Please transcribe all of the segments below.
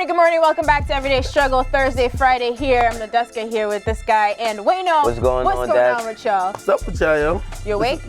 Good morning. Welcome back to Everyday Struggle Thursday, Friday here. I'm Nadeska here with this guy and Wayno. What's going on with y'all? What's up with y'all, yo? You awake?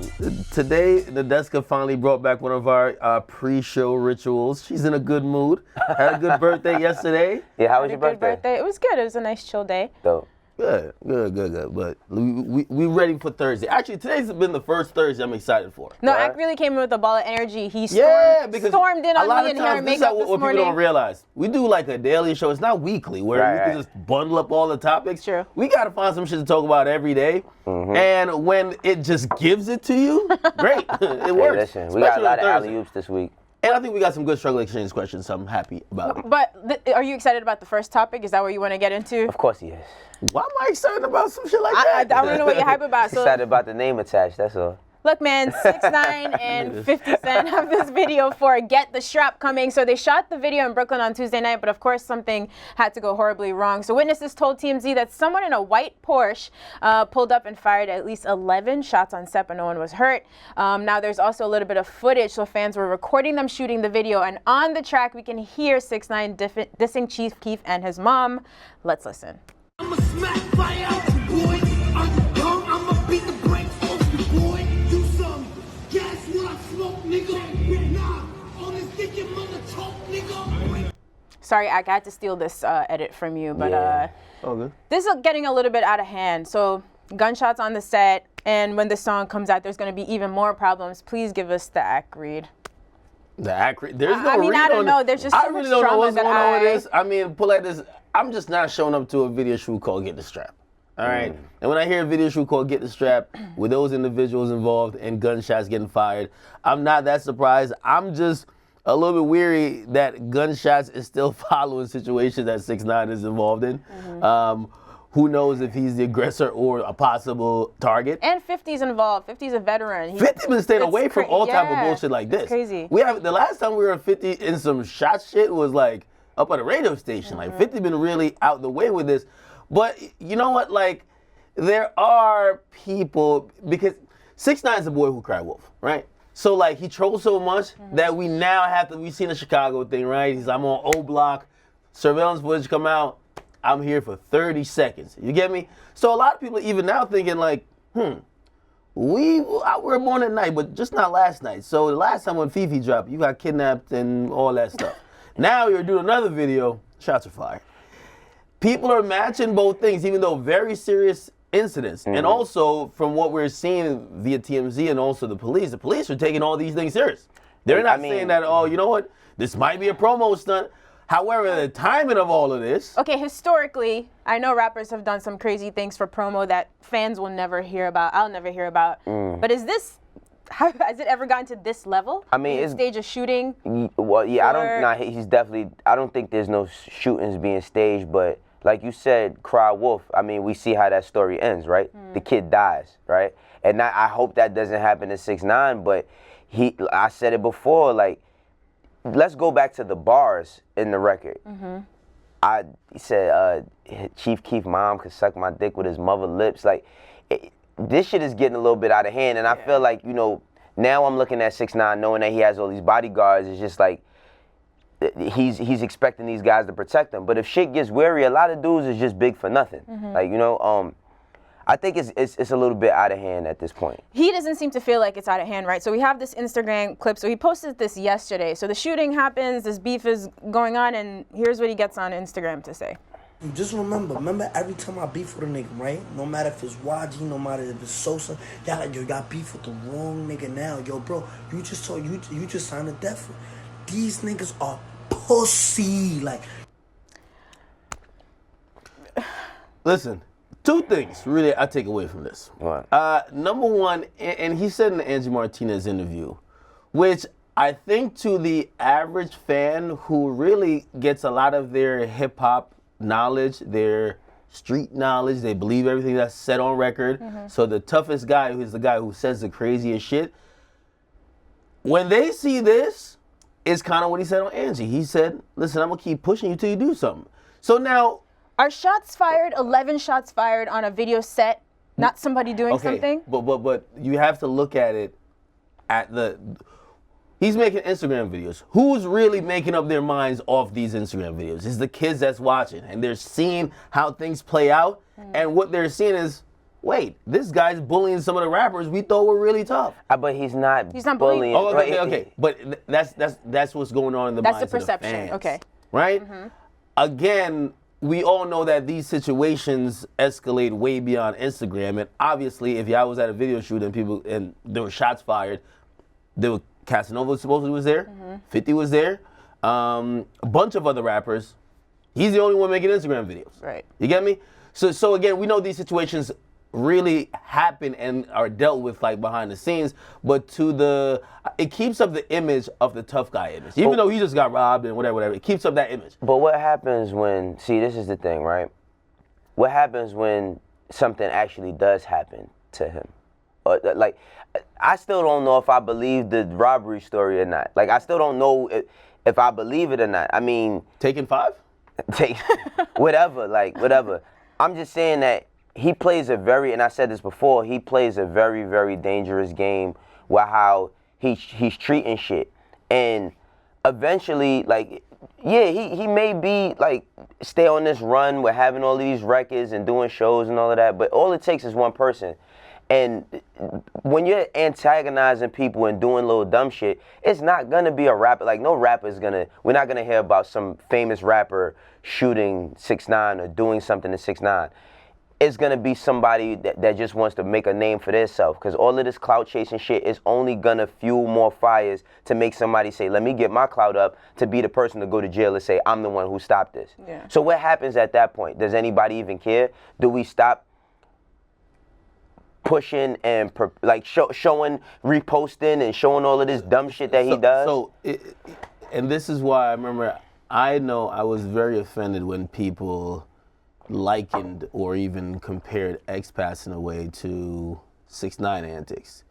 Today, Nadeska finally brought back one of our pre-show rituals. She's in a good mood. Had a good birthday yesterday. Yeah, how was Had your a good birthday? It was good. It was a nice chill day. Dope. Good. But we ready for Thursday. Actually, today's been the first Thursday I'm excited for. No, Right. Ak really came in with a ball of energy. He stormed in on me and hair and makeup this morning. What people don't realize, we do like a daily show. It's not weekly where we can just bundle up all the topics. True. We got to find some shit to talk about every day. Mm-hmm. And when it just gives it to you, great. It works. Hey, listen, we got a lot of alley-oops this week. And I think we got some good struggle exchange questions, so I'm happy about it. But are you excited about the first topic? Is that what you want to get into? Of course he is. Why am I excited about some shit like that? I want to know what you're hype about. So, Excited about the name attached, that's all. look, man, 6ix9ine and 50 Cent have this video for Get the Strap coming. So they shot the video in Brooklyn on Tuesday night, but of course something had to go horribly wrong. So witnesses told TMZ that someone in a white Porsche pulled up and fired at least 11 shots on set, but no one was hurt. Now there's also a little bit of footage, so fans were recording them shooting the video. And on the track, we can hear 6ix9ine dissing Chief Keef and his mom. Let's listen. I'ma smack fire out you, boy. I'm young, I'ma beat the brakes off you, boy. Do some gas when I smoke, nigga. Nah, on this dick your mother talk, nigga. Sorry, I had to steal this edit from you, but Okay. this is getting a little bit out of hand. So gunshots on the set, and when the song comes out, there's going to be even more problems. Please give us the act read. The accurate. There's no I mean, read I don't on know. it. There's just I so really much don't know trauma what's that going on with this. I mean, pull like this. I'm just not showing up to a video shoot called Get the Strap. All right. And when I hear a video shoot called Get the Strap with those individuals involved and gunshots getting fired, I'm not that surprised. I'm just a little bit weary that gunshots is still following situations that 6ix9ine is involved in. Who knows if he's the aggressor or a possible target? And 50's involved. 50's a veteran. 50 been staying away from all type of bullshit like this. It's crazy. We have the last time we were 50 in some shot shit was like up at a radio station. Like 50 been really out the way with this. But you know what? Like there are people, because 6ix9ine's a boy who cried wolf, right? So like he trolls so much that we now have to. We've seen the Chicago thing, right? He's I'm on O Block, surveillance footage come out. I'm here for 30 seconds. You get me? So a lot of people even now thinking like, we were born at night, but just not last night. So the last time when Fifi dropped, you got kidnapped and all that stuff. Now you're doing another video, shots are fired. People are matching both things, even though very serious incidents. And also from what we're seeing via TMZ and also the police are taking all these things serious. They're not saying that, oh, you know what, this might be a promo stunt. However, the timing of all of this. Okay, historically, I know rappers have done some crazy things for promo that fans will never hear about. I'll never hear about. But is this, has it ever gotten to this level? I mean, it's stage of shooting. Well, yeah, he's definitely. I don't think there's no shootings being staged, but like you said, cry wolf. I mean, we see how that story ends, right? The kid dies, right? And I hope that doesn't happen to 6ix9ine, but I said it before, like. Let's go back to the bars in the record. He said, Chief Keef mom could suck my dick with his mother lips. Like, this shit is getting a little bit out of hand. And I feel like, you know, now I'm looking at 6ix9ine knowing that he has all these bodyguards. It's just like, he's expecting these guys to protect him. But if shit gets weary, a lot of dudes is just big for nothing. Like, you know, I think it's a little bit out of hand at this point. He doesn't seem to feel like it's out of hand, right? So we have this Instagram clip. So he posted this yesterday. So the shooting happens, this beef is going on, and here's what he gets on Instagram to say. Just remember every time I beef with a nigga, right? No matter if it's YG, no matter if it's Sosa, y'all like, yo, you got beef with the wrong nigga now. Yo, bro, you just signed a death. These niggas are pussy. Like, Listen. Two things really I take away from this. What? Number one, and he said in the Angie Martinez interview, which I think to the average fan who really gets a lot of their hip hop knowledge, their street knowledge, they believe everything that's said on record. So the toughest guy is the guy who says the craziest shit. When they see this, it's kind of what he said on Angie. He said, listen, I'm gonna keep pushing you till you do something. So now, are shots fired, 11 shots fired on a video set, not somebody doing something? But you have to look at it at the, he's making Instagram videos. Who's really making up their minds off these Instagram videos? It's the kids that's watching, and they're seeing how things play out, and what they're seeing is, wait, this guy's bullying some of the rappers we thought were really tough. But he's not bullying. bullying. Oh, okay. But that's what's going on in the minds That's the of the perception. fans, Okay. right? Again, we all know that these situations escalate way beyond Instagram, and obviously, if y'all was at a video shoot and there were shots fired, Casanova supposedly was there, 50 was there, a bunch of other rappers. He's the only one making Instagram videos. Right. You get me? So again, we know these situations really happen and are dealt with like behind the scenes, but it keeps up the image of the tough guy image. Even though he just got robbed and whatever, it keeps up that image. But what happens when, see, this is the thing, right? What happens when something actually does happen to him? Like, I still don't know if I believe the robbery story or not. Like, I still don't know if I believe it or not. I mean... Taking 5? Whatever. I'm just saying that he plays a very, and I said this before, he plays a very, very dangerous game with how he's treating shit. And eventually, like, yeah, he may be, like, stay on this run with having all of these records and doing shows and all of that, but all it takes is one person. And when you're antagonizing people and doing little dumb shit, it's not gonna be a rapper. Like, no rapper's we're not gonna hear about some famous rapper shooting 6ix9ine or doing something to 6ix9ine. It's gonna be somebody that just wants to make a name for themselves, because all of this clout chasing shit is only gonna fuel more fires to make somebody say, let me get my clout up to be the person to go to jail and say, I'm the one who stopped this. Yeah. So what happens at that point? Does anybody even care? Do we stop pushing and showing, reposting and showing all of this dumb shit that he does? And this is why I remember, I know I was very offended when people likened or even compared X passing away to 6ix9ine antics.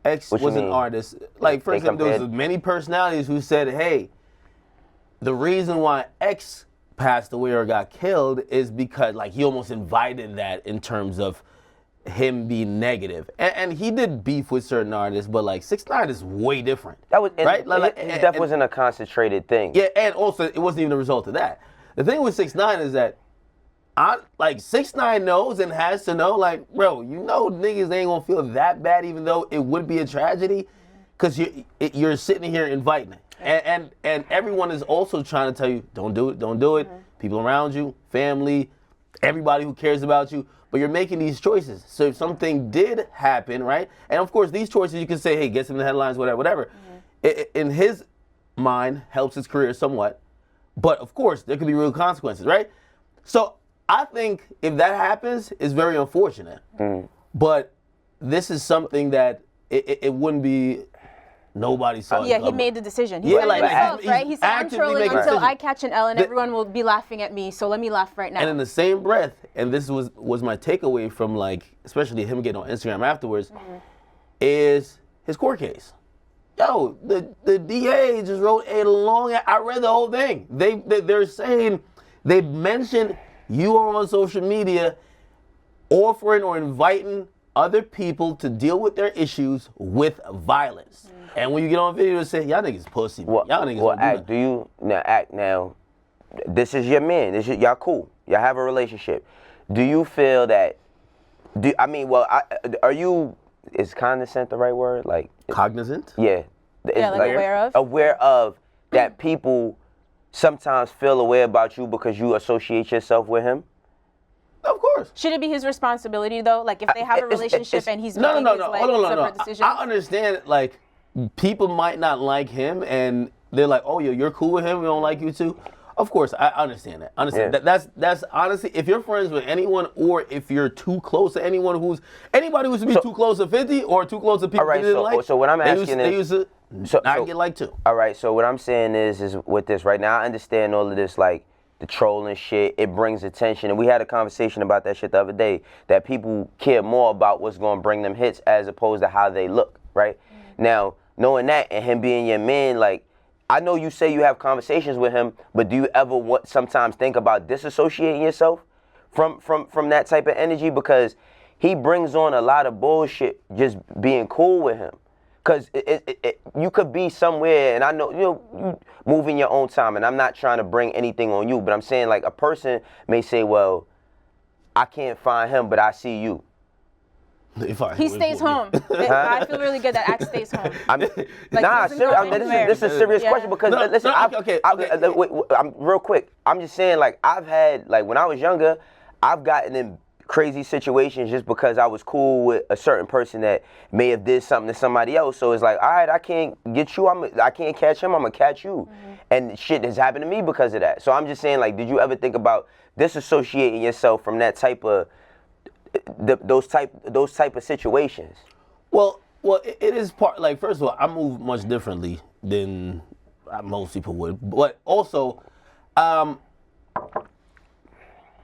X was an artist. Like, for example, there was many personalities who said, hey, the reason why X passed away or got killed is because, like, he almost invited that in terms of him being negative. And he did beef with certain artists, but, like, 6ix9ine is way different. That was, right? His death wasn't a concentrated thing. Yeah, and also, it wasn't even a result of that. The thing with 6ix9ine is that 6ix9ine knows and has to know, like, bro, you know niggas ain't gonna feel that bad, even though it would be a tragedy, because you're sitting here inviting it. And everyone is also trying to tell you, don't do it. People around you, family, everybody who cares about you, but you're making these choices. So if something did happen, right, and of course these choices you can say, hey, gets him in the headlines, whatever. In his mind, helps his career somewhat, but of course there could be real consequences, right? So I think if that happens, it's very unfortunate. But this is something that it wouldn't be nobody saw. Yeah, he made the decision. Yeah, He like, himself, right? He said, I'm actively trolling making until decisions. I catch an L and everyone will be laughing at me, so let me laugh right now. And in the same breath, and this was my takeaway from, like, especially him getting on Instagram afterwards, is his court case. Yo, the DA just wrote a long, I read the whole thing. They're saying, they mentioned you are on social media offering or inviting other people to deal with their issues with violence. And when you get on video and say, y'all niggas pussy, y'all niggas don't do that. Now, this is your man. Y'all cool. Y'all have a relationship. Do you feel that, are you, is cognizant the right word? Like, cognizant? Yeah. Yeah, like aware of? Aware of that people sometimes feel aware about you because you associate yourself with him? Of course. Should it be his responsibility, though? Like, if they have a relationship and he's making his separate decisions? I understand, like, people might not like him, and they're like, oh, you're cool with him, we don't like you too. Of course, I understand that. That's honestly, if you're friends with anyone, or if you're too close to anyone anybody who's to be too close to 50 or too close to people they didn't like. So what I'm asking they used to not get liked too. All right, so what I'm saying is with this right now, I understand all of this, like, the trolling shit, it brings attention. And we had a conversation about that shit the other day, that people care more about what's going to bring them hits as opposed to how they look, right? Now, knowing that and him being your man, like, I know you say you have conversations with him, but do you ever sometimes think about disassociating yourself from that type of energy? Because he brings on a lot of bullshit just being cool with him. Because you could be somewhere, and I know you move in your own time, and I'm not trying to bring anything on you, but I'm saying like a person may say, well, I can't find him, but I see you. He stays home. I feel really good that Axe stays home. This is a serious question because listen, I'm real quick. I'm just saying, like, I've had, like, when I was younger, I've gotten in crazy situations just because I was cool with a certain person that may have did something to somebody else. So it's like, all right, I can't get you. I can't catch him. I'm gonna catch you. And shit has happened to me because of that. So I'm just saying, like, did you ever think about disassociating yourself from that type of those type of situations? Well, it is part, like, first of all, I move much differently than most people would, but also,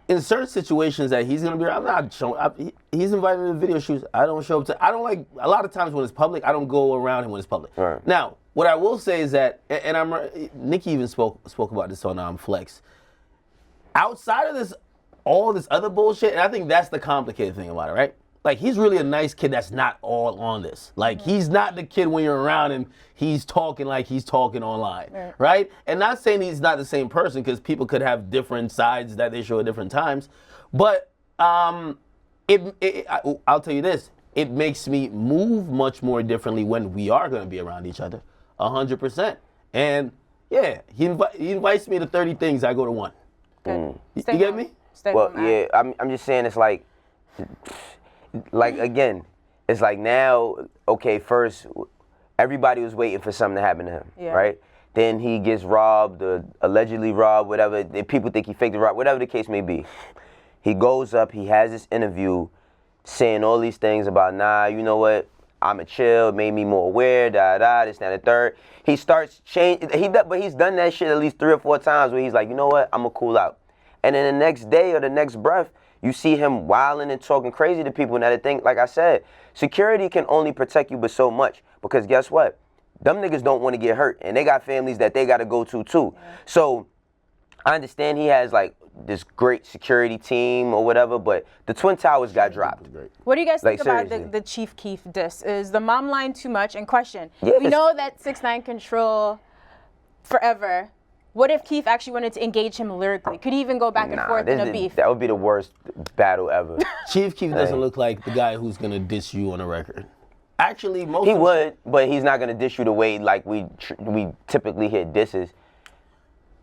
in certain situations that he's gonna be, I'm not showing. He's invited me to video shoots. I don't show up to. I don't like, a lot of times when it's public, I don't go around him when it's public. Right. Now, what I will say is that, and Nikki even spoke about this on Flex. Outside of this, all this other bullshit, and I think that's the complicated thing about it, right? Like, he's really a nice kid that's not all on this. Like, he's not the kid when you're around him, he's talking like he's talking online, right? And not saying he's not the same person, because people could have different sides that they show at different times. But I'll tell you this, it makes me move much more differently when we are going to be around each other, 100%. And yeah, he invites me to 30 things, I go to 1. Good. You get me? Well, yeah, I'm just saying, it's like again, it's like now, okay, first, everybody was waiting for something to happen to him, right? Then he gets robbed, or allegedly robbed, whatever. People think he faked the rob, whatever the case may be. He goes up, he has this interview saying all these things about, nah, you know what, I'm a chill, made me more aware, this, that, and the third. He starts changing, but he's done that shit at least 3 or 4 times where he's like, you know what, I'm gonna cool out. And then the next day or the next breath, you see him wilding and talking crazy to people. And that thing, like I said, security can only protect you but so much, because guess what? Them niggas don't want to get hurt, and they got families that they got to go to too. So I understand he has like this great security team or whatever, but the Twin Towers got dropped. What do you guys think about seriously. the Chief Keef diss? Is the mom line too much? And question, Yes. we know that 6ix9ine control forever. What if Keef actually wanted to engage him lyrically? Could he even go back and forth in a beef? That would be the worst battle ever. Chief Keef doesn't look like the guy who's gonna diss you on a record. Actually, He would, but he's not gonna diss you the way like we typically hit disses.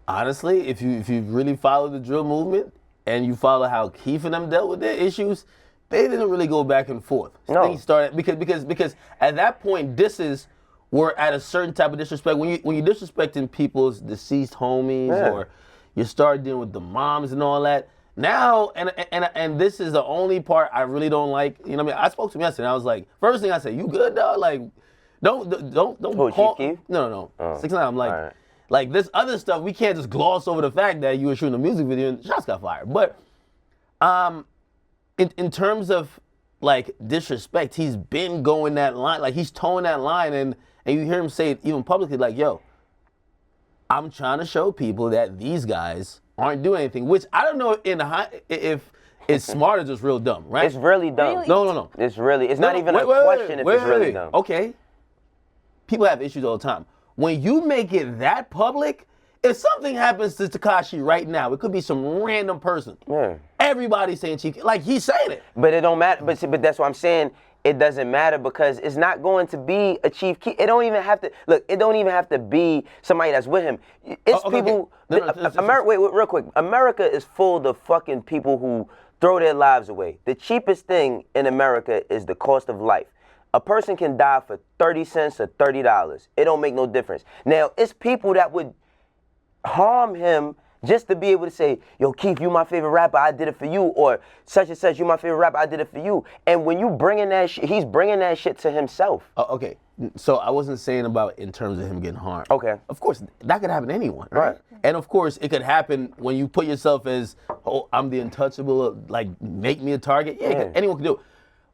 Honestly, if you really follow the drill movement and you follow how Keef and them dealt with their issues, they didn't really go back and forth. No. Things started because at that point disses were at a certain type of disrespect. When you disrespecting people's deceased homies, or you start dealing with the moms and all that. Now, and this is the only part I really don't like. You know what I mean? I spoke to him yesterday. And I was like, first thing I said, "You good, dog? Like, don't call." Chief Keef? No. 6ix9ine. I'm like, like this other stuff. We can't just gloss over the fact that you were shooting a music video and shots got fired. But, in terms of like disrespect, he's been going that line. Like, he's towing that line, and you hear him say it even publicly, like, "Yo, I'm trying to show people that these guys aren't doing anything," which I don't know if it's smart or just real dumb, right? It's really dumb. Really? No. It's not even a question if it's really dumb. Okay. People have issues all the time. When you make it that public, if something happens to Tekashi right now, it could be some random person. Yeah. Everybody's saying Chief, like he's saying it. But it don't matter. But that's what I'm saying. It doesn't matter because it's not going to be a Chief Keef. It don't even have to look. It don't even have to be somebody that's with him. It's people. America. Wait, real quick. America is full of fucking people who throw their lives away. The cheapest thing in America is the cost of life. A person can die for 30 cents or $30. It don't make no difference. Now, it's people that would harm him just to be able to say, "Yo, Keef, you my favorite rapper, I did it for you," or such and such, "You my favorite rapper, I did it for you." And when you bringing that shit, he's bringing that shit to himself. Okay, so I wasn't saying about in terms of him getting harmed. Okay. Of course, that could happen to anyone, right? Right. And of course, it could happen when you put yourself as, "Oh, I'm the untouchable, like, make me a target." Yeah. Anyone can do it.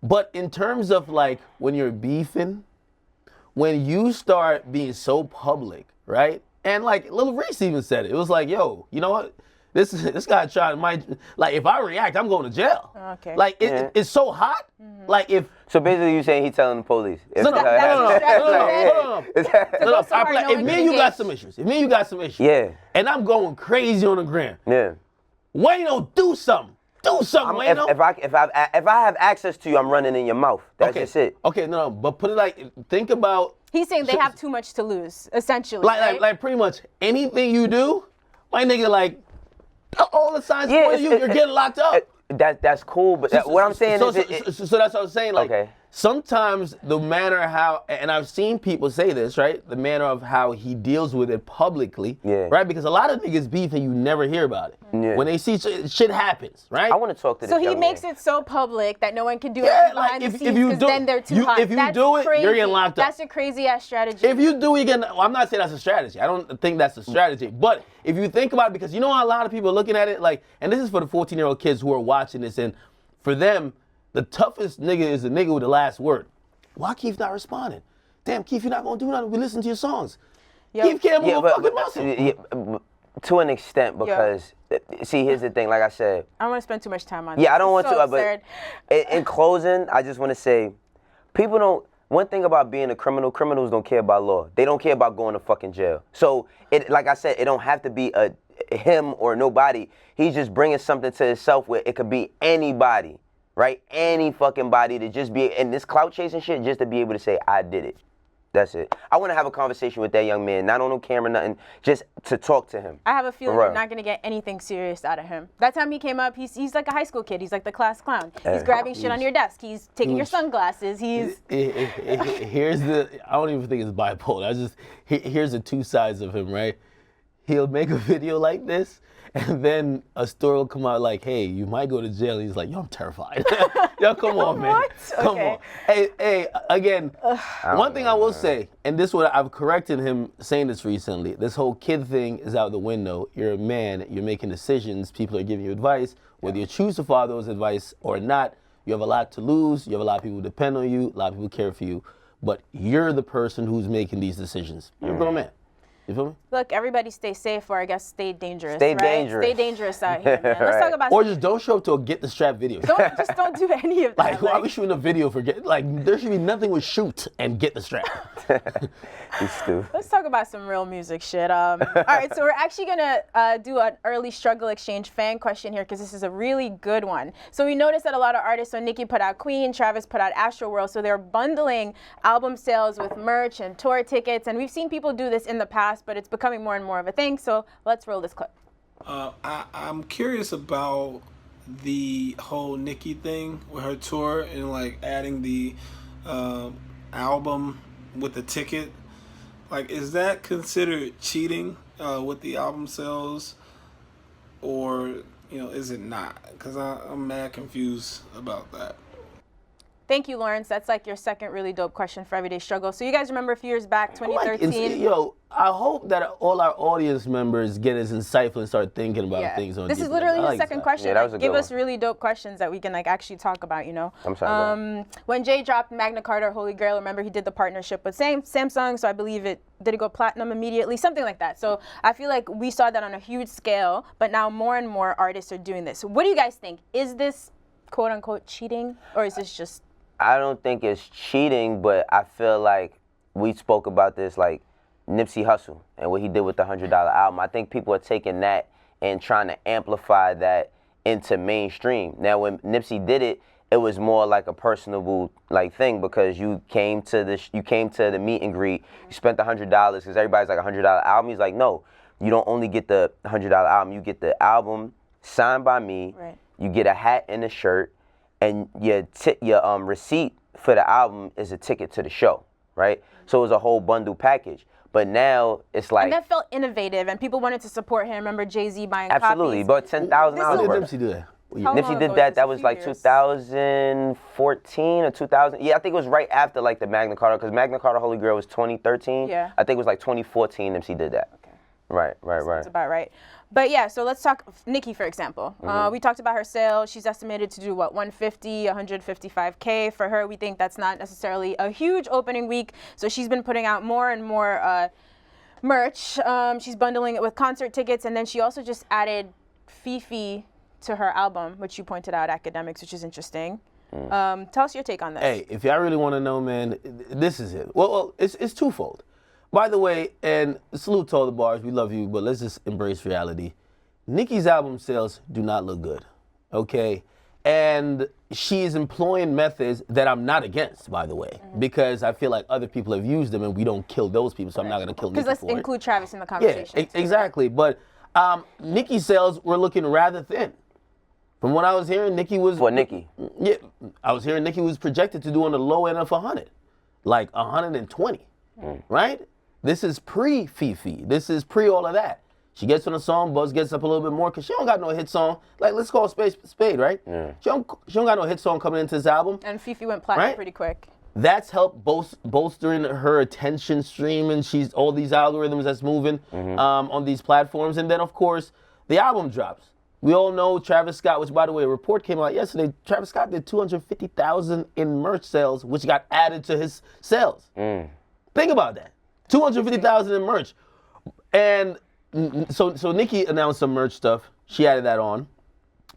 But in terms of like when you're beefing, when you start being so public, right? And like Lil Reese even said it. It was like, "Yo, you know what? This guy trying like if I react, I'm going to jail. Okay. Like it's so hot. Like if So basically, you saying he telling the police? no. If me and you got some issues, Yeah. and I'm going crazy on the gram, Yeah. Wayno, do something. Do something, Wayno. If I have access to you, I'm running in your mouth. That's just it. Okay, no, but put it like, think about. He's saying they have too much to lose, essentially. right? Like pretty much anything you do, my nigga, like all the signs point to you, you're getting locked up. That's cool, but what I'm saying so is, so that's what I'm saying. Like Okay. sometimes the manner how, and I've seen people say this, right? The manner of how he deals with it publicly, right? Because a lot of niggas beef and you never hear about it. Yeah. When they see shit happens, right? I want to talk to this So he young makes man. it so public that no one can do Yeah, it like, behind if the scenes you because do- then they're too hot. if you That's do it, you're crazy. getting locked up. That's a crazy ass strategy. If you do, well, I'm not saying that's a strategy. I don't think that's a strategy. But if you think about it, because you know how a lot of people are looking at it, like, and this is for the 14-year-old kids who are watching this, and for them, the toughest nigga is the nigga with the last word. Why Keef not responding? Damn, Keef, you're not gonna do nothing. We listen to your songs. Keef can't move a fucking muscle. To an extent, because see, here's the thing. Like I said, I don't want to spend too much time on yeah, this. I don't want It's so to. absurd. But in closing, I just want to say, people don't. One thing about being a criminal, criminals don't care about law. They don't care about going to fucking jail. So, like I said, it don't have to be a him or nobody. He's just bringing something to himself where it could be anybody, right? Any fucking body to just be, and this clout chasing shit, just to be able to say, I did it. That's it. I want to have a conversation with that young man, not on no camera, nothing, just to talk to him. I have a feeling For you're real. not going to get anything serious out of him. That time he came up, he's like a high school kid. He's like the class clown. He's grabbing shit on your desk. He's taking your sunglasses. He's... Here's the, I don't even think it's bipolar. Here's the two sides of him, right? He'll make a video like this, and then a story will come out like, hey, you might go to jail. He's like, yo, I'm terrified. Yo, come on, man. What? Come Okay. on. Hey, again, one thing I will say, and this is what I've corrected him saying this recently, this whole kid thing is out the window. You're a man, you're making decisions, people are giving you advice. Whether you choose to follow those advice or not, you have a lot to lose, you have a lot of people who depend on you, a lot of people care for you, but you're the person who's making these decisions. You're a grown man. You feel me? Look, everybody stay safe, or I guess stay dangerous. Stay right? dangerous. Stay dangerous out here, man. Let's talk about Or just don't show up to a Get the Strap video. don't do any of that. Like, why are we shooting a video for there should be nothing with shoot and Get the Strap. He's stupid. Let's talk about some real music shit. All right, so we're actually gonna do an early struggle exchange fan question here because this is a really good one. So we noticed that a lot of artists, so Nicki put out Queen, Travis put out Astroworld, so they're bundling album sales with merch and tour tickets, and we've seen people do this in the past, but it's becoming more and more of a thing. So let's roll this clip. I'm curious about the whole Nicki thing with her tour and like adding the album with the ticket. Like, is that considered cheating with the album sales, or is it not? Because I'm mad confused about that. Thank you, Lawrence. That's like your second really dope question for Everyday Struggle. So you guys remember a few years back, 2013? I hope that all our audience members get as insightful and start thinking about things on This is YouTube. literally I the like second that. question. Yeah, that was a Give good us one. really dope questions that we can actually talk about, I'm sorry. When Jay dropped Magna Carta, Holy Grail, remember he did the partnership with Samsung, so I believe did it go platinum immediately? Something like that. So I feel like we saw that on a huge scale, but now more and more artists are doing this. What do you guys think? Is this quote unquote cheating, or is this just... I don't think it's cheating, but I feel like we spoke about this, like Nipsey Hussle and what he did with the $100 album. I think people are taking that and trying to amplify that into mainstream. Now, when Nipsey did it, it was more like a personable like thing because you came to the meet and greet, you spent the $100 because everybody's like $100 album. He's like, no, you don't only get the $100 album, you get the album signed by me. Right. You get a hat and a shirt. And your receipt for the album is a ticket to the show, right? So it was a whole bundle package. But now it's like... And that felt innovative, and people wanted to support him. Remember Jay-Z buying absolutely, copies? but $10,000 How did worth. Nipsey do that? How long Nipsey ago did was that. this? That A was few like years. 2014 or 2000. Yeah, I think it was right after like the Magna Carta, because Magna Carta Holy Grail was 2013. Yeah. I think it was like 2014 Nipsey did that. Okay. Right. That's about right. But yeah, so let's talk Nicki, for example. We talked about her sale. She's estimated to do, what, 155K for her. We think that's not necessarily a huge opening week. So she's been putting out more and more merch. She's bundling it with concert tickets. And then she also just added Fifi to her album, which you pointed out, Academics, which is interesting. Tell us your take on this. Hey, if y'all really want to know, man, this is it. Well, it's twofold. By the way, and salute to all the bars, we love you, but let's just embrace reality. Nicki's album sales do not look good, okay? And she's employing methods that I'm not against, by the way, because I feel like other people have used them and we don't kill those people, so I'm not going to kill Nicki for it. Because let's include Travis in the conversation. Yeah, exactly. But Nicki's sales were looking rather thin. From what I was hearing, Nicki was... For Nicki. Yeah, I was hearing Nicki was projected to do on the low end of 100, like 120, right? This is pre-Fifi. This is pre all of that. She gets on a song, buzz gets up a little bit more, because she don't got no hit song. Like, let's call a spade, right? Yeah. She don't got no hit song coming into this album. And Fifi went platinum Right? pretty quick. That's helped bolstering her attention stream, and she's all these algorithms that's moving on these platforms. And then, of course, the album drops. We all know Travis Scott, which, by the way, a report came out yesterday. Travis Scott did $250,000 in merch sales, which got added to his sales. Think about that. $250,000 in merch. And so Nicki announced some merch stuff. She added that on.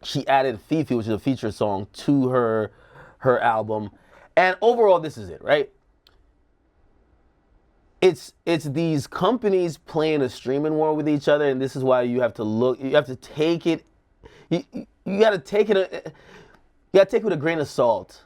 She added Fifi, which is a feature song, to her album. And overall, this is it, right? It's these companies playing a streaming war with each other, and this is why you have to take it. You gotta take it with a grain of salt,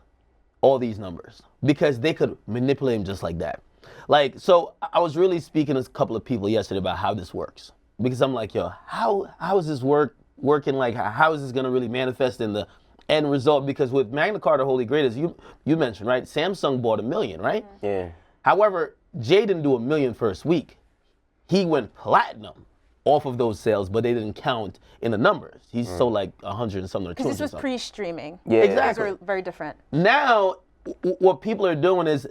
all these numbers, because they could manipulate them just like that. Like, so I was really speaking to a couple of people yesterday about how this works, because I'm like, yo, how is this working? Like, how is this gonna really manifest in the end result? Because with Magna Carta Holy Grail, as you mentioned, right? Samsung bought 1 million, right? Yeah. However, Jay didn't do 1 million first week. He went platinum off of those sales, but they didn't count in the numbers. He sold like 100 and something or 200. Because this was something. pre-streaming. Yeah. Exactly. Those were very different. Now, what people are doing is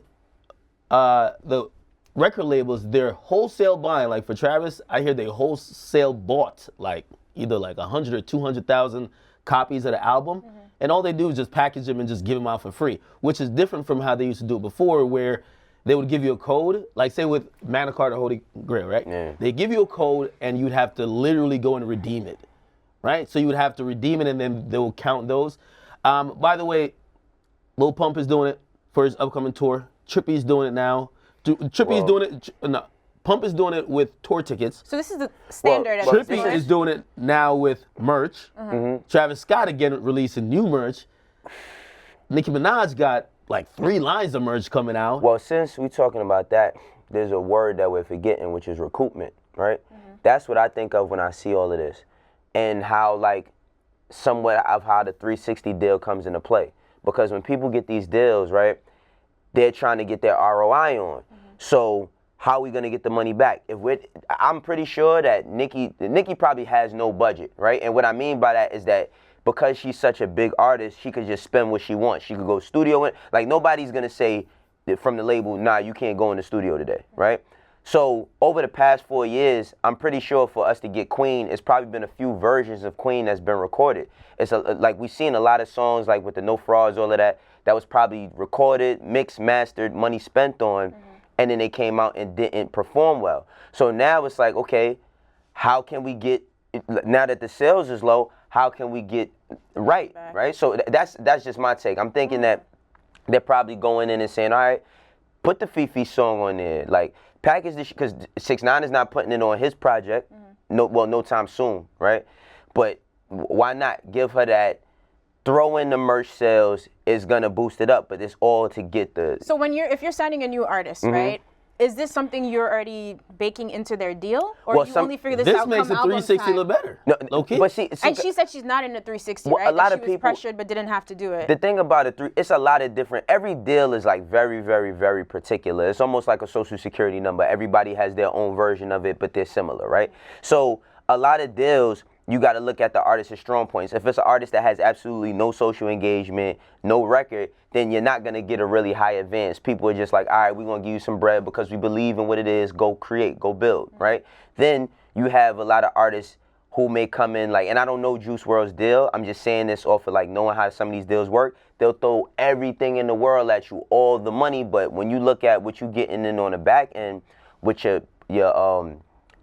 the record labels, they're wholesale buying. Like for Travis, I hear they wholesale bought like either like 100 or 200,000 copies of the album. And all they do is just package them and just give them out for free, which is different from how they used to do it before, where they would give you a code, like say with Magna Carta Holy Grail, right? Yeah. They give you a code and you'd have to literally go and redeem it, right? So you would have to redeem it and then they'll count those. By the way, Lil Pump is doing it for his upcoming tour. Trippy's doing it now. Trippy's doing it, no, Pump is doing it with tour tickets. So this is the standard. Well, at this Trippy point. is doing it now with merch. Travis Scott again releasing new merch. Nicki Minaj got like 3 lines of merch coming out. Well, since we're talking about that, there's a word that we're forgetting, which is recoupment, right? That's what I think of when I see all of this. And how, like, somewhat of how the 360 deal comes into play. Because when people get these deals, right, they're trying to get their ROI on. So how are we going to get the money back? I'm pretty sure that Nicki probably has no budget, right? And what I mean by that is that because she's such a big artist, she could just spend what she wants. She could go studio in. Like, nobody's going to say that from the label, nah, you can't go in the studio today, right? So over the past 4 years, I'm pretty sure for us to get Queen, it's probably been a few versions of Queen that's been recorded. It's like we've seen a lot of songs like with the No Frauds, all of that was probably recorded, mixed, mastered, money spent on, and then they came out and didn't perform well. So now it's like, okay, how can we get, now that the sales is low, how can we get right? So that's just my take. I'm thinking that they're probably going in and saying, all right, put the Fifi song on there. Like, package this, because 6ix9ine is not putting it on his project, no time soon, right? But why not give her that? Throw in the merch sales is gonna boost it up, but it's all to get the. So if you're signing a new artist, right? Is this something you're already baking into their deal, or you only figure this out come album time? This makes the 360 look better. No, okay. But see, and she said she's not in the 360, well, right? a lot that of she was people pressured but didn't have to do it. The thing about it's a lot of different. Every deal is like very, very, very particular. It's almost like a social security number. Everybody has their own version of it, but they're similar, right? So a lot of deals, you got to look at the artist's strong points. If it's an artist that has absolutely no social engagement, no record, then you're not going to get a really high advance. People are just like, all right, we're going to give you some bread because we believe in what it is. Go create, go build, right? Then you have a lot of artists who may come in like, and I don't know Juice WRLD's deal. I'm just saying this off of like knowing how some of these deals work. They'll throw everything in the world at you, all the money. But when you look at what you're getting in on the back end with your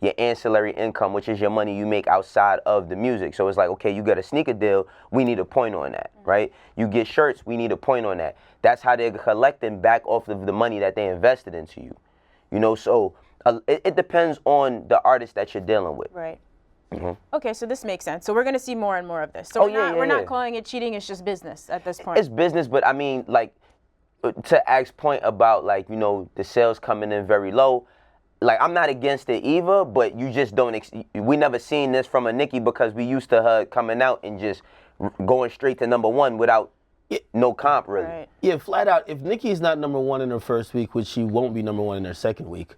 your ancillary income, which is your money you make outside of the music. So it's like, okay, you get a sneaker deal, we need a point on that, right? You get shirts, we need a point on that. That's how they're collecting back off of the money that they invested into you. You know, so it depends on the artist that you're dealing with. Right. Okay, so this makes sense. So we're going to see more and more of this. So we're not calling it cheating, it's just business at this point. It's business, but I mean, like, to Ax's point about, like, you know, the sales coming in very low, like, I'm not against it either, but you just don't, we never seen this from a Nicki because we used to her coming out and just going straight to #1 without no comp, really. Right. Yeah, flat out, if Nicki's not #1 in her first week, which she won't be #1 in her second week,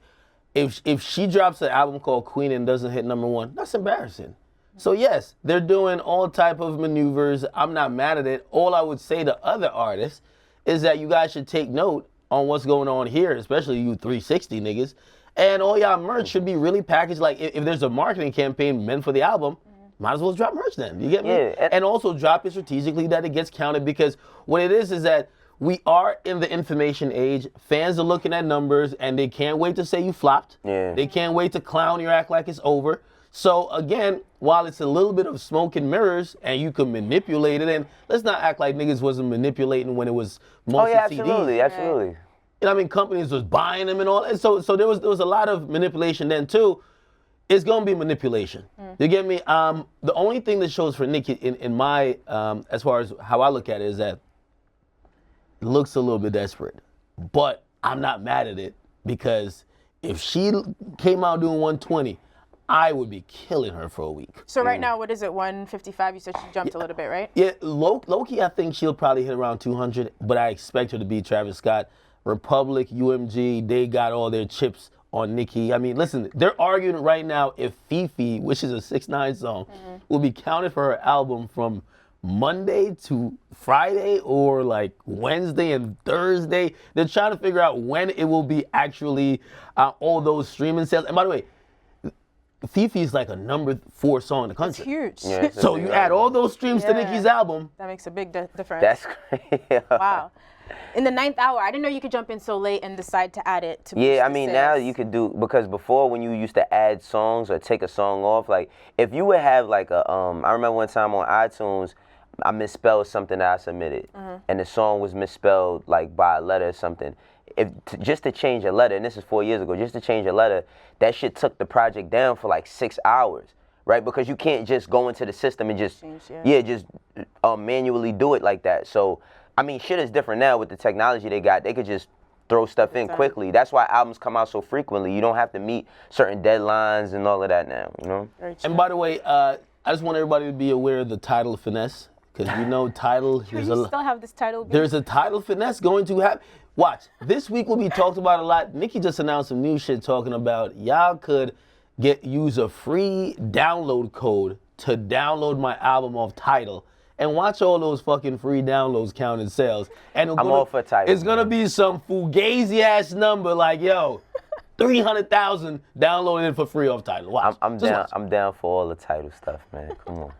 if she drops an album called Queen and doesn't hit #1, that's embarrassing. So yes, they're doing all type of maneuvers. I'm not mad at it. All I would say to other artists is that you guys should take note on what's going on here, especially you 360 niggas. And all y'all merch should be really packaged. Like, if there's a marketing campaign meant for the album, might as well drop merch then. You get me? Yeah. And also drop it strategically that it gets counted, because what it is that we are in the information age. Fans are looking at numbers and they can't wait to say you flopped. Yeah. They can't wait to clown you, act like it's over. So again, while it's a little bit of smoke and mirrors and you can manipulate it, and let's not act like niggas wasn't manipulating when it was mostly absolutely, CDs. absolutely. You know what I mean? Companies was buying them and all. And so there was a lot of manipulation then too. It's gonna be manipulation. You get me? The only thing that shows for Nicki in my as far as how I look at it is that it looks a little bit desperate, but I'm not mad at it, because if she came out doing 120, I would be killing her for a week. So right now, what is it, 155? You said she jumped a little bit, right? Yeah, low-key, I think she'll probably hit around 200, but I expect her to beat Travis Scott. Republic, UMG, they got all their chips on Nicki. I mean, listen, they're arguing right now if Fifi, which is a 6ix9ine song, will be counted for her album from Monday to Friday or like Wednesday and Thursday. They're trying to figure out when it will be actually all those streaming sales. And by the way, Fifi's like a #4 song in the country. It's huge. Yeah, So you add all those streams to Yeah. Nicki's album. That makes a big difference. That's crazy. Wow. In the 9th hour, I didn't know you could jump in so late and decide to add it to boost Yeah, I the mean, sales. now you could do, because before when you used to add songs or take a song off, like, if you would have like a, I remember one time on iTunes, I misspelled something that I submitted, and the song was misspelled like by a letter or something. Just to change a letter, and this is 4 years ago, just to change a letter, that shit took the project down for like 6 hours, right? Because you can't just go into the system and just, just manually do it like that. So, I mean, shit is different now with the technology they got. They could just throw stuff in quickly. That's why albums come out so frequently. You don't have to meet certain deadlines and all of that now, you know? And by the way, I just want everybody to be aware of the title finesse, because you know title. You still have this title. There's a title finesse going to happen. Watch, this week will be talked about a lot. Nicki just announced some new shit talking about y'all could use a free download code to download my album off Tidal. And watch all those fucking free downloads count in sales. And I'm all for Tidal. It's gonna be some fugazi ass number like, yo, 300,000 downloaded it for free off Tidal. Watch. I'm down. Watch. I'm down for all the title stuff, man. Come on.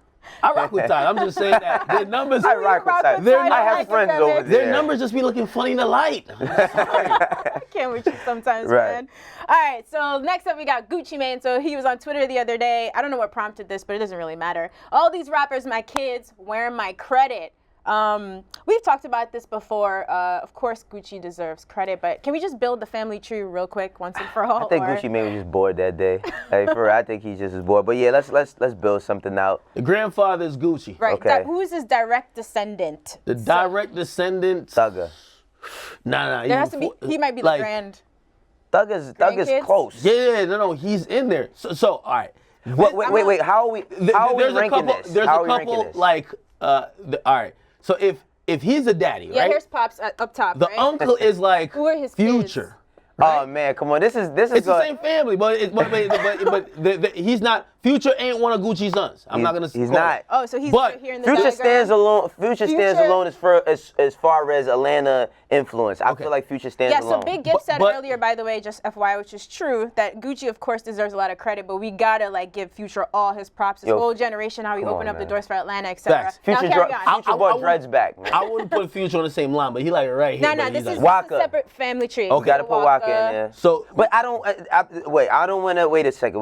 I rock with Tidal. I'm just saying that their numbers. I rock with Tidal. Tidal. I have friends over there. Their numbers just be looking funny in the light. I can't with you sometimes, Right. man. All right, so next up we got Gucci Mane. So he was on Twitter the other day. I don't know what prompted this, but it doesn't really matter. All these rappers, my kids, wearing my credit. We've talked about this before. Of course, Gucci deserves credit, but can we just build the family tree real quick, once and for all? I think Gucci Mane was just bored that day. Like, for real, I think he's just as bored. But yeah, let's build something out. The grandfather is Gucci. Right. Okay. Who's his direct descendant? The direct descendant. Thugger. Nah. There has to be. He might be the grand. Thugger's Grandkids? close. Yeah, no, he's in there. So all right. Wait. How are we ranking this? There's How a are we ranking couple this? like all right. So if he's a daddy, Yeah, right? here's Pops up top, The right? uncle is like Who are his Future. Oh man, come on. This is It's the same family, but he's not. Future ain't one of Gucci's sons. I'm not gonna. He's call not. it. Oh, so he's But right here in the Future diagram. stands alone. Future stands Future- alone as far as Atlanta influence. I feel like Future stands Yeah, so alone. Big Gift said but- earlier, by the way, just FYI, which is true, that Gucci, of course, deserves a lot of credit, but we gotta like give Future all his props. His Yo, whole generation, how he come opened on, up the man. doors for Atlanta, etc. Facts. Now Future, carry on. Future brought I dreads back, man. I wouldn't put Future on the same line, but he like right here. No, but this he's is like, a Waka. separate family tree. You gotta put Waka in there. So, But I don't. Wait, I don't want to. Wait a second.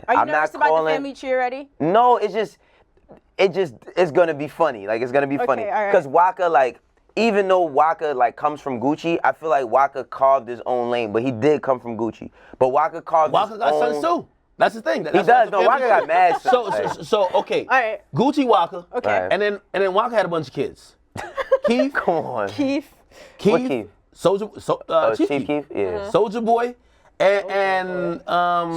Are you I'm nervous not about calling. the family tree already? No, it's gonna be funny. Like it's gonna be funny all right. because Waka, like, even though Waka like comes from Gucci, I feel like Waka carved his own lane, but he did come from Gucci. But Waka carved Waka his got own. sons too. That's the thing. He does. No, Waka got mad. So okay. All right. Gucci Waka. Okay. Right. And then Waka had a bunch of kids. Keef. Come on. Keef. What Keef? Soldier, Chief Chief Keef. Yeah. Soldier Boy, and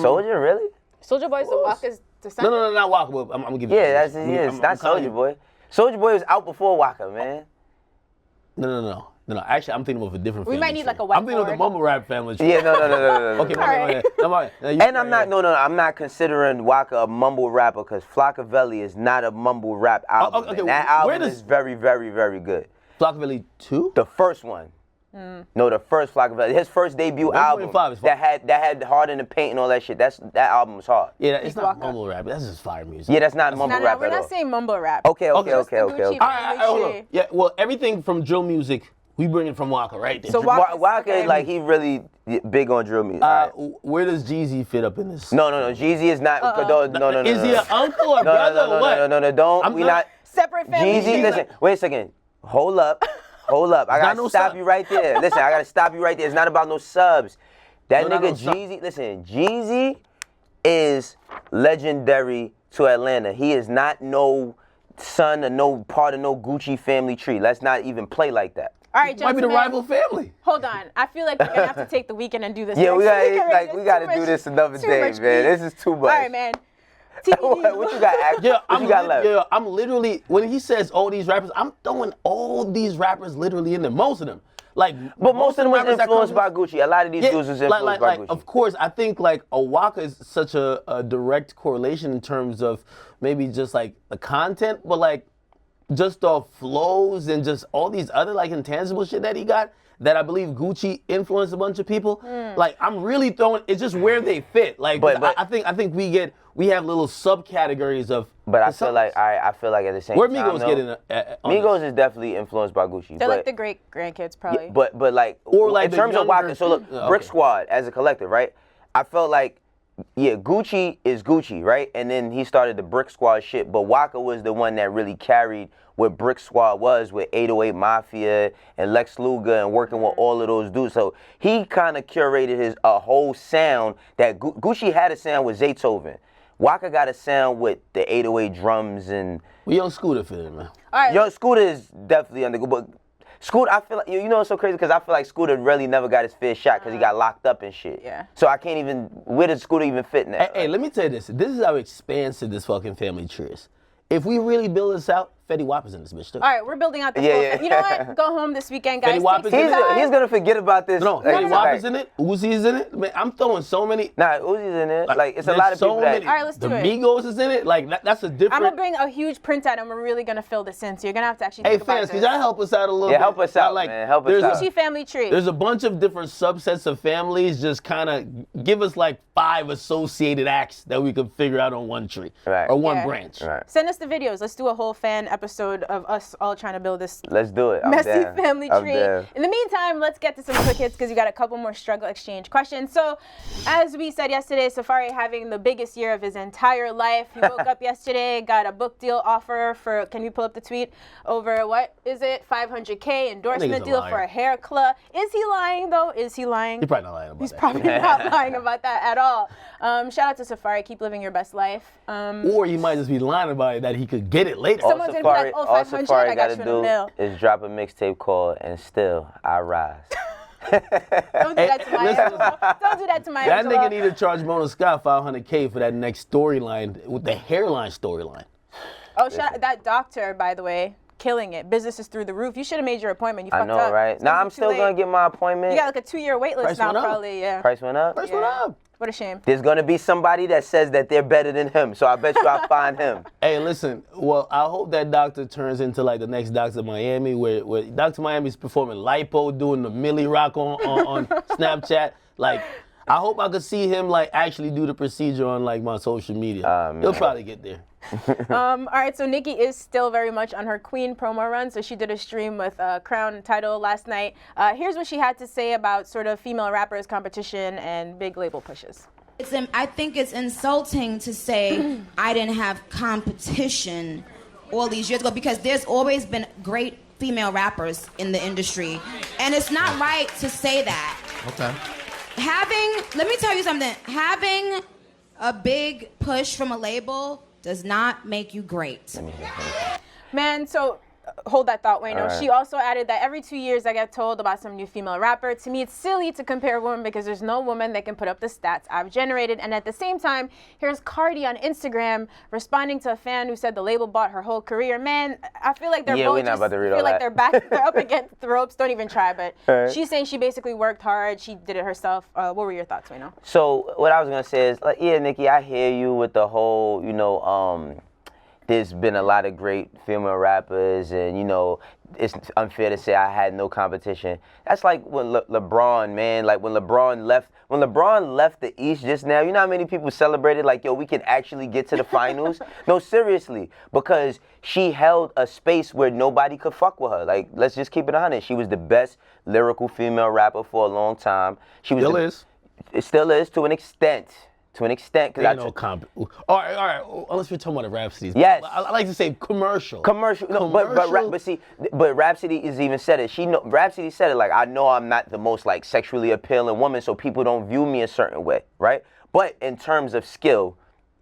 Soldier, really? Soldier Boy's the Waka's descendant. No, not Waka. But I'm gonna give you. Yeah, that's it. Yeah, it's not Soldier Boy. Soldier Boy was out before Waka, man. No. Actually, I'm thinking of a different. We family might need tree. like a I'm thinking of the whiteboard. mumble rap family tree. Yeah, no. Okay, Alright. And I'm not. No, I'm not considering Waka a mumble rapper because Flockavelli is not a mumble rap album. okay, And that where album does- is very, very, very good. Flockavelli 2? The first one. No, the first Flockavelli. His first debut 1.5 album is fire. that had Hard in the Paint and all that shit. That album was hard. Yeah, it's not Waka. mumble rap. That's just fire music. Yeah, that's not mumble No, rap we're at not all. saying mumble rap. Okay. Just the Gucci All right, hold family on. Yeah, well, everything from drill music, we bring it from Waka, right? there. So Waka's- Waka, okay. like he really big on drill music. Alright. Where does Jeezy fit up in this? No. Jeezy is not. No. Is he an uncle or brother or what? No. Don't. I'm We not- not. Separate family Jeezy, tree. listen. Wait a second. Hold up. I not gotta no stop sub. you right there. Listen, I gotta stop you right there. It's not about no subs. That No, not nigga no sub. Jeezy. Listen, Jeezy is legendary to Atlanta. He is not no son or no part of no Gucci family tree. Let's not even play like that. All right, Might be the gentlemen. rival family. Hold on. I feel like we're gonna have to take the weekend and do this. Yeah, next we gotta week already. we It's gotta too do much- this another too day, much man. beef. This is too much. All right, man. what you got? Yeah, What you got left? Yeah, I'm literally, when he says all these rappers, I'm throwing all these rappers literally in there. Most of them. Like, But most of them was rappers that influenced come- by Gucci. A lot of these dudes was influenced by Gucci. Of course, I think like a Waka is such a direct correlation in terms of maybe just like the content, but like just the flows and just all these other like intangible shit that he got that I believe Gucci influenced a bunch of people. Like I'm really throwing, it's just where they fit. Like But- I think we have little subcategories of. But I the feel songs. like I feel like at the same Where time, Migos though, get in? On Migos this? is definitely influenced by Gucci. They're but, like the great grandkids, probably. but like Or like in the terms of younger- Waka, so look, Okay. Brick Squad as a collective, right? I felt like Gucci is Gucci, right? And then he started the Brick Squad shit, but Waka was the one that really carried what Brick Squad was with 808 Mafia and Lex Luger and working with all of those dudes. So he kind of curated his whole sound that Gucci had a sound with Zaytoven. Waka got a sound with the 808 drums and We Young Scooter fit in, man. All right. Yo, Scooter is definitely under, but Scooter, I feel like, you know what's so crazy? Because I feel like Scooter really never got his fair shot because he got locked up and shit. Yeah. So I can't even, where does Scooter even fit in that? Hey, let me tell you this. This is how expansive this fucking family tree is. If we really build this out, Fetty Wap is in this bitch too. All right, we're building out the Yeah, full yeah. thing. You know what? Go home this weekend, guys. Fetty Wap Take is some in it? time. He's gonna forget about this. No, like, Fetty Wap like- is in it. Uzi's in it. Man, I'm throwing so many. Nah, Uzi's in it. Like, it's a There's lot of so people that. many. All right, let's do the it. Migos is in it. Like that's a different. I'm gonna bring a huge printout and we're really gonna fill this in. So you're gonna have to actually Hey think about fans, this. could y'all help us out a little Yeah, bit? help us out, Like, man. Help us there's out. a- Gucci family tree. There's a bunch of different subsets of families. Just kind of give us like 5 associated acts that we could figure out on one tree Right. or one Yeah. branch. Right. Send us the videos. Let's do a whole fan episode of us all trying to build this Let's do it. I'm messy down. family I'm tree. down. In the meantime, let's get to some quick hits because you got a couple more struggle exchange questions. So, as we said yesterday, Safari having the biggest year of his entire life. He woke up yesterday, got a book deal offer for, can you pull up the tweet? Over what is it? 500K endorsement Nigga's a deal liar. for a hair club. Is he lying though? Is he lying? You're probably not lying about He's that. probably not lying about that at all. Shout out to Safari. Keep living your best life. Or he might just be lying about it that he could get it later. All Someone's gonna be like, Safari, oh, all 500, Safari I got gotta you in a mil. do is drop a mixtape called "And Still I Rise." Don't do that to my listen. Angelo. Don't do that to my That Angelo. nigga need to charge Mona Scott $500K for that next storyline with the hairline storyline. Oh, shout out that doctor, by the way, killing it. Business is through the roof. You should have made your appointment. You I fucked know, up. right? It's Nah, gonna I'm be too still late. gonna get my appointment. You got like a 2-year wait list Price now, went up. probably. Yeah. Price went up. First Yeah. one up. What a shame. There's gonna be somebody that says that they're better than him. So I bet you I'll find him. Hey, listen. Well, I hope that doctor turns into like the next Dr. Miami, where Dr. Miami's performing lipo, doing the Millie Rock on Snapchat. Like, I hope I could see him like actually do the procedure on like my social media. He'll probably get there. All right, so Nicki is still very much on her Queen promo run. So she did a stream with Crown Title last night. Here's what she had to say about sort of female rappers competition and big label pushes. I think it's insulting to say I didn't have competition all these years ago, because there's always been great female rappers in the industry, and it's not right to say that. Okay. Let me tell you something. Having a big push from a label does not make you great. Man, so hold that thought, Wayno. Right. She also added that every 2 years I get told about some new female rapper. To me, it's silly to compare women because there's no woman that can put up the stats I've generated. And at the same time, here's Cardi on Instagram responding to a fan who said the label bought her whole career. Man, I feel like they're both we're not about to read all feel like that. they're up against the ropes. Don't even try. But she's saying she basically worked hard. She did it herself. What were your thoughts, Wayno? So what I was gonna say is, like, yeah, Nicki, I hear you with the whole, there's been a lot of great female rappers, and it's unfair to say I had no competition. That's like when LeBron, man, like when LeBron left the East just now. You know how many people celebrated like, yo, we can actually get to the finals? No, seriously, because she held a space where nobody could fuck with her. Like, let's just keep it 100. She was the best lyrical female rapper for a long time. She was It still is to an extent. To an extent, because All right. Unless we're talking about the Rhapsodies. Yes. I like to say commercial. No, but Rhapsody is even said it. Rhapsody said it like, I know I'm not the most like sexually appealing woman, so people don't view me a certain way, right? But in terms of skill,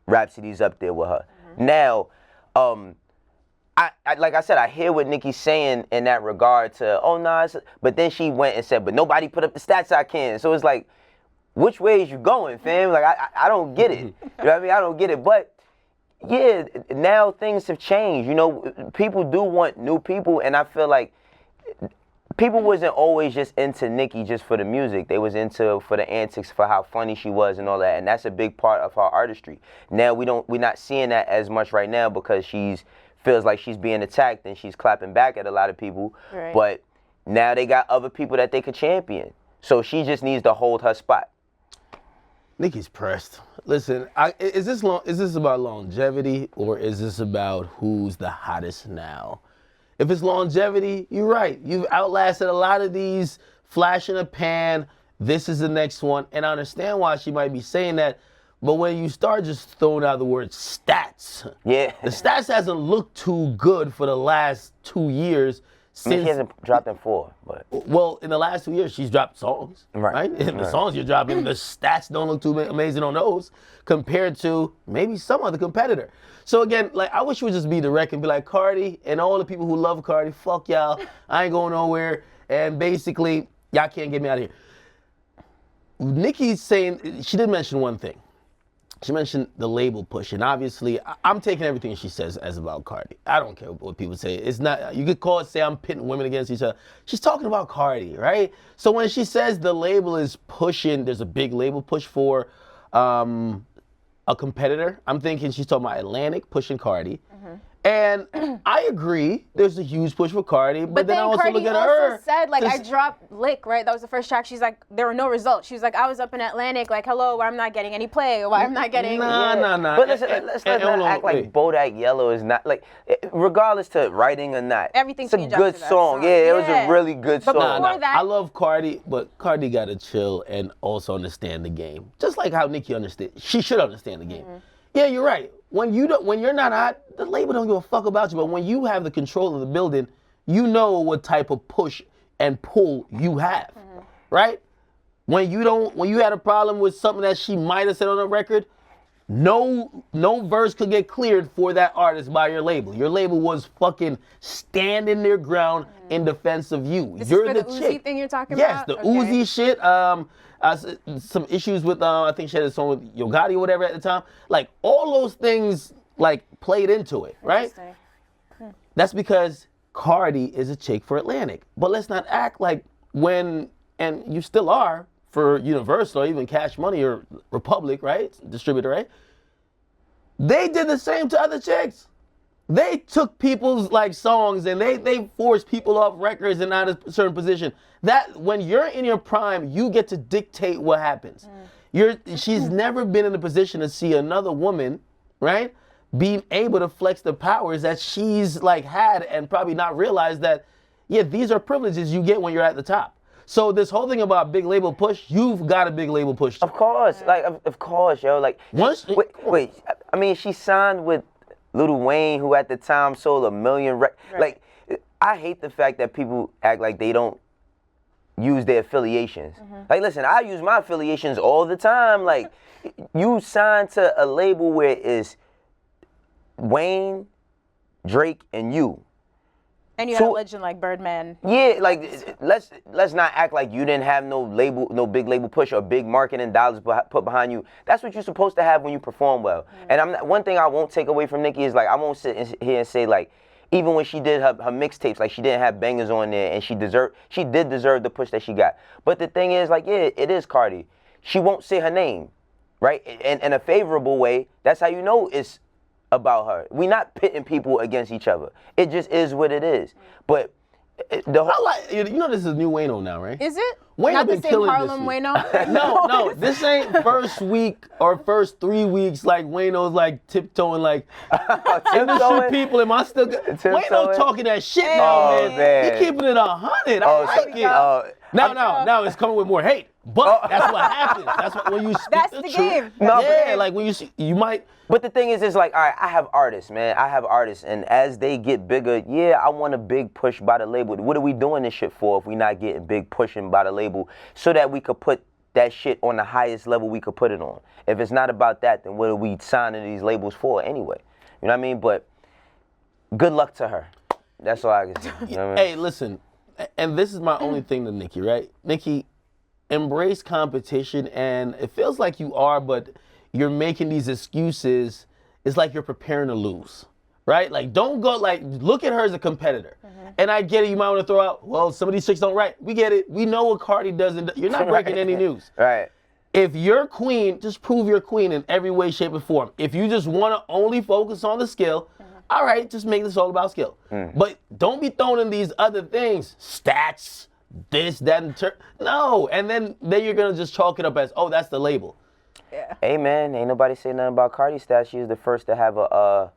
Rhapsody's up there with her. Mm-hmm. Now, I like I said, I hear what Nicki's saying in that regard to, but then she went and said, but nobody put up the stats I can. So it's like, which way is you going, fam? Like, I don't get it. You know what I mean? I don't get it. But, yeah, now things have changed. People do want new people, and I feel like people wasn't always just into Nicki just for the music. They was for the antics, for how funny she was and all that, and that's a big part of her artistry. Now we're not seeing that as much right now because feels like she's being attacked and she's clapping back at a lot of people. Right. But now they got other people that they could champion. So she just needs to hold her spot. Nicki's pressed. Listen, is this about longevity, or is this about who's the hottest now? If it's longevity, you're right. You've outlasted a lot of these flash in a pan. This is the next one. And I understand why she might be saying that. But when you start just throwing out the word stats, the stats hasn't looked too good for the last 2 years. She hasn't dropped in 4, but... Well, in the last 2 years, she's dropped songs, right? And the songs you're dropping, the stats don't look too amazing on those compared to maybe some other competitor. So again, like, I wish you would just be direct and be like, Cardi, and all the people who love Cardi, fuck y'all, I ain't going nowhere, and basically, y'all can't get me out of here. Nicki's saying, she did mention one thing. She mentioned the label push, and obviously, I'm taking everything she says as about Cardi. I don't care what people say. It's not, you could call it, say I'm pitting women against each other. She's talking about Cardi, right? So when she says the label is pushing, there's a big label push for a competitor, I'm thinking she's talking about Atlantic pushing Cardi. Mm-hmm. And I agree, there's a huge push for Cardi, but then I also Cardi look at her. also said, like, I dropped Lick, right? That was the first track. She's like, there were no results. She was like, I was up in Atlantic, like, hello, why I'm not getting any play, why I'm not getting... Nah. But let's not act like Bodak Yellow is not, like, regardless to writing or not, everything's it's a good song. Yeah, it was a really good song. I love Cardi, but Cardi got to chill and also understand the game. Just like how Nicki understands. She should understand the game. Mm-hmm. Yeah, you're right. When you're not hot, the label don't give a fuck about you. But when you have the control of the building, you know what type of push and pull you have, right? When you had a problem with something that she might have said on the record, no verse could get cleared for that artist by your label. Your label was fucking standing their ground in defense of you. You're the Uzi thing you're talking about? Yes, the Uzi shit. Some issues with, I think she had a song with Yo Gotti or whatever at the time. Like, all those things, like, played into it, right? That's because Cardi is a chick for Atlantic. But let's not act like and you still are, for Universal or even Cash Money or Republic, right? Distributor, right? They did the same to other chicks. They took people's like songs and they forced people off records and out of a certain position. That when you're in your prime, you get to dictate what happens. She's never been in a position to see another woman, right, being able to flex the powers that she's like had and probably not realize that, yeah, these are privileges you get when you're at the top. So this whole thing about big label push, you've got a big label push too. Of course, like of course, yo. Like wait. I mean, she signed with Lil Wayne, who at the time sold 1 million Like, I hate the fact that people act like they don't use their affiliations. Like, listen, I use my affiliations all the time. Like, you signed to a label where it's Wayne, Drake, and you. And you had a legend like Birdman. Yeah, like let's not act like you didn't have no label, no big label push or big marketing dollars put behind you. That's what you're supposed to have when you perform well. And one thing I won't take away from Nicki is like I won't sit here and say like even when she did her mixtapes, like she didn't have bangers on there and she did deserve the push that she got. But the thing is like yeah, it is Cardi. She won't say her name, right? And in a favorable way, that's how you know it's about her. We not pitting people against each other. It just is what it is. But the whole you know this is new Wayno now, right? Is it? Wayno Not been the same killing Harlem this week. Wayno? No, this ain't first week or first 3 weeks like Wayno's like tiptoeing like industry people. Am I still good? Wayno talking that shit now, man. He keeping it 100. I like it. Now it's coming with more hate. But that's what happens. That's what when you speak That's the the truth. game. Yeah, like when you might. But the thing is like, all right, I have artists, man. I have artists, and as they get bigger, yeah, I want a big push by the label. What are we doing this shit for if we not getting big pushing by the label so that we could put that shit on the highest level we could put it on? If it's not about that, then what are we signing these labels for anyway? You know what I mean? But good luck to her. That's all I can say. You know what I mean? Hey, listen, and this is my only thing to Nicki, right? Nicki, embrace competition, and it feels like you are, but you're making these excuses. It's like you're preparing to lose, right? Like, don't go, like, look at her as a competitor. And I get it, you might want to throw out, well, some of these chicks don't write. We get it. We know what Cardi doesn't. You're not breaking any news. Right. If you're queen, just prove you're queen in every way, shape, or form. If you just want to only focus on the skill, all right, just make this all about skill. But don't be throwing in these other things, stats, this, that, and no. And then you're going to just chalk it up as, oh, that's the label. Yeah. Hey, man, ain't nobody say nothing about Cardi's stats. She was the first to have I'm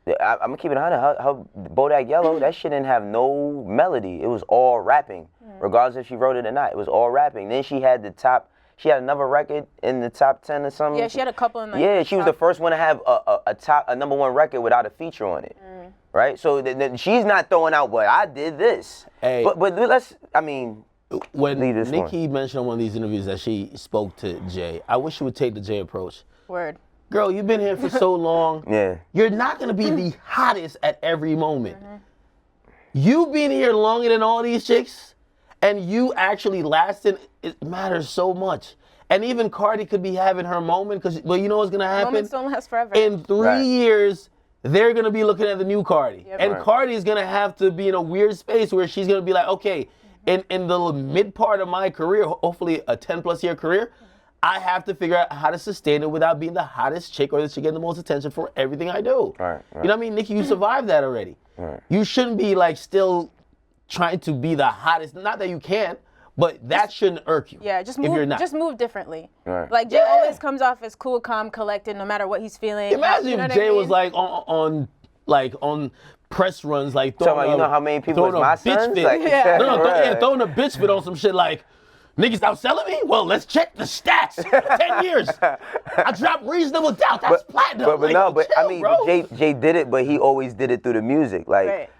going to keep it 100. Her Bodak Yellow, that shit didn't have no melody. It was all rapping, regardless if she wrote it or not. It was all rapping. Then she had another record in the top 10 or something. Yeah, she had a couple in like. Yeah, she was the first one to have a #1 record without a feature on it. Right? So she's not throwing out, but I did this. Hey. But let's, I mean, when leave this Nicki one. mentioned on one of these interviews that she spoke to Jay, I wish she would take the Jay approach. Word. Girl, you've been here for so long. Yeah. You're not going to be the hottest at every moment. You being here longer than all these chicks and you actually lasting, it matters so much. And even Cardi could be having her moment because, well, you know what's going to happen? Moments don't last forever. In 3 years, they're going to be looking at the new Cardi. Yep. And Cardi is going to have to be in a weird space where she's going to be like, okay, in the mid part of my career, hopefully a 10+ year career, I have to figure out how to sustain it without being the hottest chick or the chick getting the most attention for everything I do. Right. You know what I mean? Nicki, you survived that already. Right. You shouldn't be like still trying to be the hottest. Not that you can't, but that shouldn't irk you. Yeah, just if move. you're not. Just move differently. Right. Like Jay always comes off as cool, calm, collected, no matter what he's feeling. Imagine you know if what I Jay mean? was like on press runs, like Talking throwing about, you know how many people is my bitch sons? fit. Like, Yeah. Throwing a bitch fit on some shit like, niggas outselling me? Well, let's check the stats. 10 years. I dropped Reasonable Doubt. That's platinum. But chill, I mean, bro. Jay did it, but he always did it through the music. Like, Right.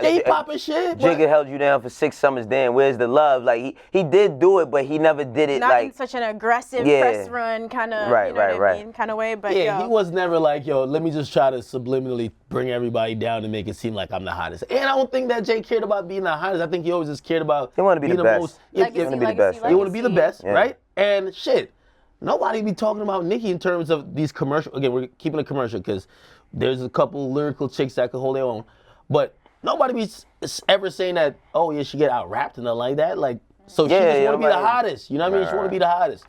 He popping shit. Jigga held you down for 6 summers. Damn, where's the love? Like he did do it, but he never did it Not like in such an aggressive Yeah. press run kind of, Right, you know what I right. mean, kind of way. But Yeah, yo, he was never like, yo, let me just try to subliminally bring everybody down and make it seem like I'm the hottest. And I don't think that Jay cared about being the hottest. I think he always just cared about He wanted to be being the best. most. Legacy, wanna be the legacy, best. You want to be the best, Yeah. right? And shit, nobody be talking about Nicki in terms of these commercial. Again, we're keeping a commercial because there's a couple lyrical chicks that could hold their own. But nobody be ever saying that, oh yeah, she get out rapped and nothing like that. Like, So she Yeah, just yeah, want to be the nobody- hottest. You know what I mean? She want to be the hottest.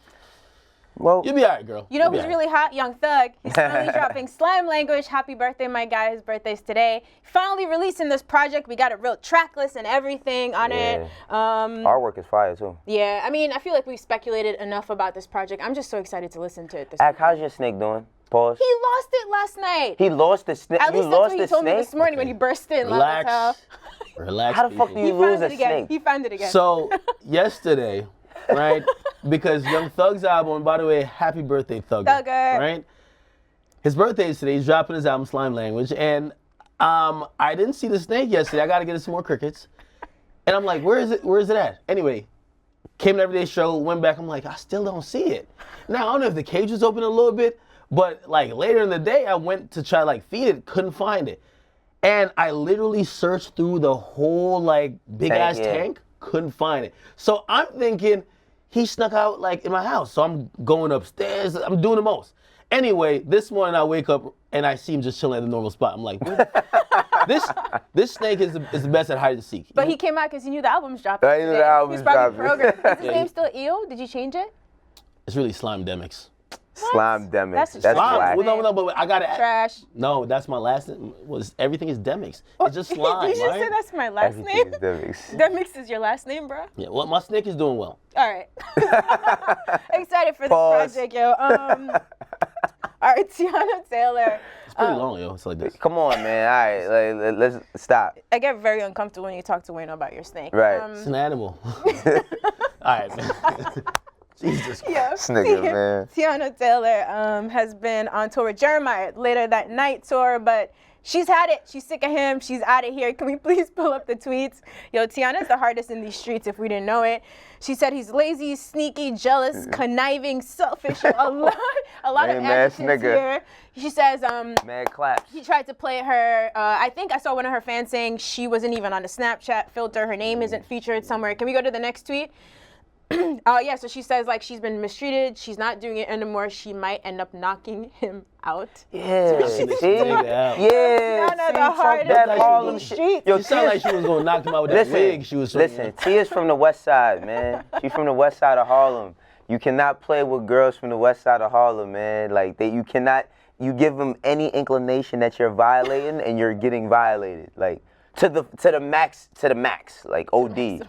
Well, You'll be all right, girl. You know You'll be who's all right. really hot? Young Thug. He's finally dropping Slime Language. Happy birthday, my guy. His birthday's today. Finally releasing this project. We got a real track list and everything on it. artwork is fire too. Yeah, I mean, I feel like we speculated enough about this project. I'm just so excited to listen to it this Ak, weekend. how's your snake doing? Pause. He lost it last night. He lost the snake. At You least that's lost what the he told me snake? this morning when he burst in. loud as hell. Relax. Relax. How the fuck do people. you He lose found a it again. snake? He found it again. So yesterday, right? Because Young Thug's album, by the way, happy birthday, Thugger. Thugger. Right? His birthday is today. He's dropping his album, Slime Language. And I didn't see the snake yesterday. I got to get some more crickets. And I'm like, where is it? Where is it at? Anyway, came to Everyday Show, went back. I'm like, I still don't see it. Now, I don't know if the cage was open a little bit, but like later in the day, I went to try like feed it, couldn't find it. And I literally searched through the whole like big ass Tank, yeah. tank, couldn't find it. So I'm thinking he snuck out like in my house. So I'm going upstairs, I'm doing the most. Anyway, this morning I wake up and I see him just chilling at the normal spot. I'm like, this snake is the best at hide and seek. But he came out because he knew the album's dropping. I knew the today. album's He's probably dropping. programmed. Is his Yeah, name still EO? Did you change it? It's really Slime Demics. Slime Demics. That's That's Slime. whack. Well, no, but I gotta. Trash. No, that's my last name. Everything is Demics. It's just slime, Did you right? say that's my last Everything name? is Demics. Demix is your last name, bro? Yeah, well, my snake is doing well. All right. Excited for this Pause. project, yo. All right, Tiana Taylor. It's pretty long, yo. It's like this. Come on, man. All right, like, let's stop. I get very uncomfortable when you talk to Wayne about your snake. Right. It's an animal. All right, man. Jesus Christ. Yeah. This nigga, man. Tiana Taylor has been on tour with Jeremiah later that night tour, but she's had it. She's sick of him. She's out of here. Can we please pull up the tweets? Yo, Tiana's the hardest in these streets if we didn't know it. She said he's lazy, sneaky, jealous, conniving, selfish. A lot of Lame ass adjectives nigga. here. She says Mad claps. he tried to play her. I think I saw one of her fans saying she wasn't even on the Snapchat filter. Her name isn't featured somewhere. Can we go to the next tweet? Yeah, so she says like she's been mistreated. She's not doing it anymore. She might end up knocking him out. Yeah. See? Nigga out. Yeah. Tiana, See, the talk hardest that in Harlem the shit. streets. Yo, She sounded like Tia's- she was gonna knock him out with that wig. She was listen. Tia's from the west side, man. She's from the west side of Harlem. You cannot play with girls from the west side of Harlem, man. Like you cannot. You give them any inclination that you're violating, and you're getting violated. Like to the max, like OD.